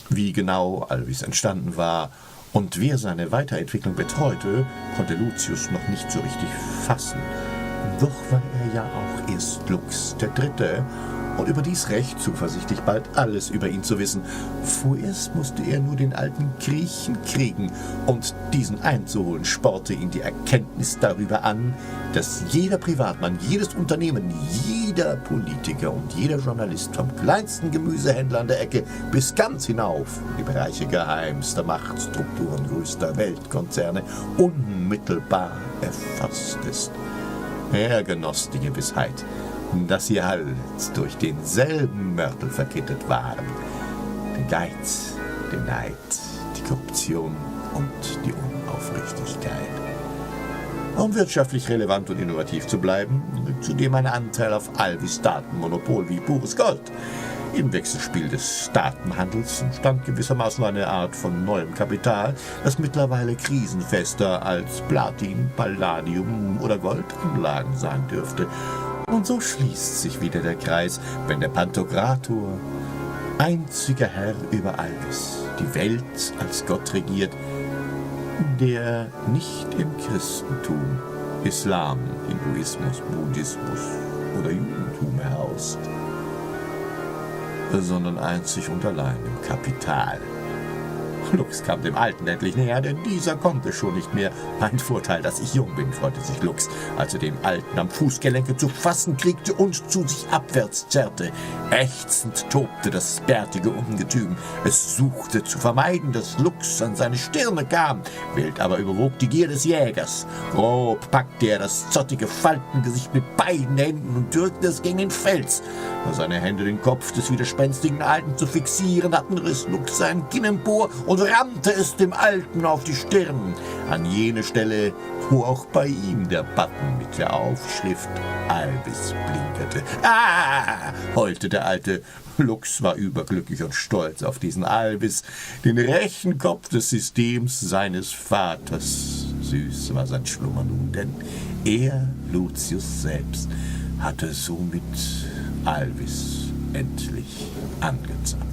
Wie genau Alvis entstanden war und wer seine Weiterentwicklung betreute, konnte Lucius noch nicht so richtig fassen. Doch war er ja auch erst Lux der Dritte und überdies recht zuversichtlich, bald alles über ihn zu wissen. Vorerst musste er nur den alten Griechen kriegen, und diesen einzuholen sporte ihn die Erkenntnis darüber an, dass jeder Privatmann, jedes Unternehmen, jeder Politiker und jeder Journalist, vom kleinsten Gemüsehändler an der Ecke bis ganz hinauf in die Bereiche geheimster Machtstrukturen größter Weltkonzerne, unmittelbar erfasst ist. Er genoss die Gewissheit, dass sie alle durch denselben Mörtel verkittet waren. Den Geiz, den Neid, die Korruption und die Unaufrichtigkeit. Um wirtschaftlich relevant und innovativ zu bleiben, zudem ein Anteil auf Alvis Datenmonopol wie pures Gold. Im Wechselspiel des Datenhandels entstand gewissermaßen eine Art von neuem Kapital, das mittlerweile krisenfester als Platin, Palladium oder Goldanlagen sein dürfte. Und so schließt sich wieder der Kreis, wenn der Pantokrator, einziger Herr über Alvis, die Welt als Gott regiert, der nicht im Christentum, Islam, Hinduismus, Buddhismus oder Judentum haust, sondern einzig und allein im Kapital. Lux kam dem Alten endlich näher, denn dieser konnte schon nicht mehr. Ein Vorteil, dass ich jung bin, freute sich Lux, als er den Alten am Fußgelenke zu fassen kriegte und zu sich abwärts zerrte. Ächzend tobte das bärtige Ungetüm. Es suchte zu vermeiden, dass Lux an seine Stirne kam. Wild aber überwog die Gier des Jägers. Grob packte er das zottige Faltengesicht mit beiden Händen und drückte es gegen den Fels. Nur seine Hände den Kopf des widerspenstigen Alten zu fixieren hatten, riss Lux sein Kinn empor und rammte es dem Alten auf die Stirn, an jene Stelle, wo auch bei ihm der Button mit der Aufschrift Alvis blinkerte. »Ah!« heulte der Alte. Lux war überglücklich und stolz auf diesen Alvis, den Rechenkopf des Systems seines Vaters. Süß war sein Schlummer nun, denn er, Lucius selbst, hatte somit Alvis endlich angezapft.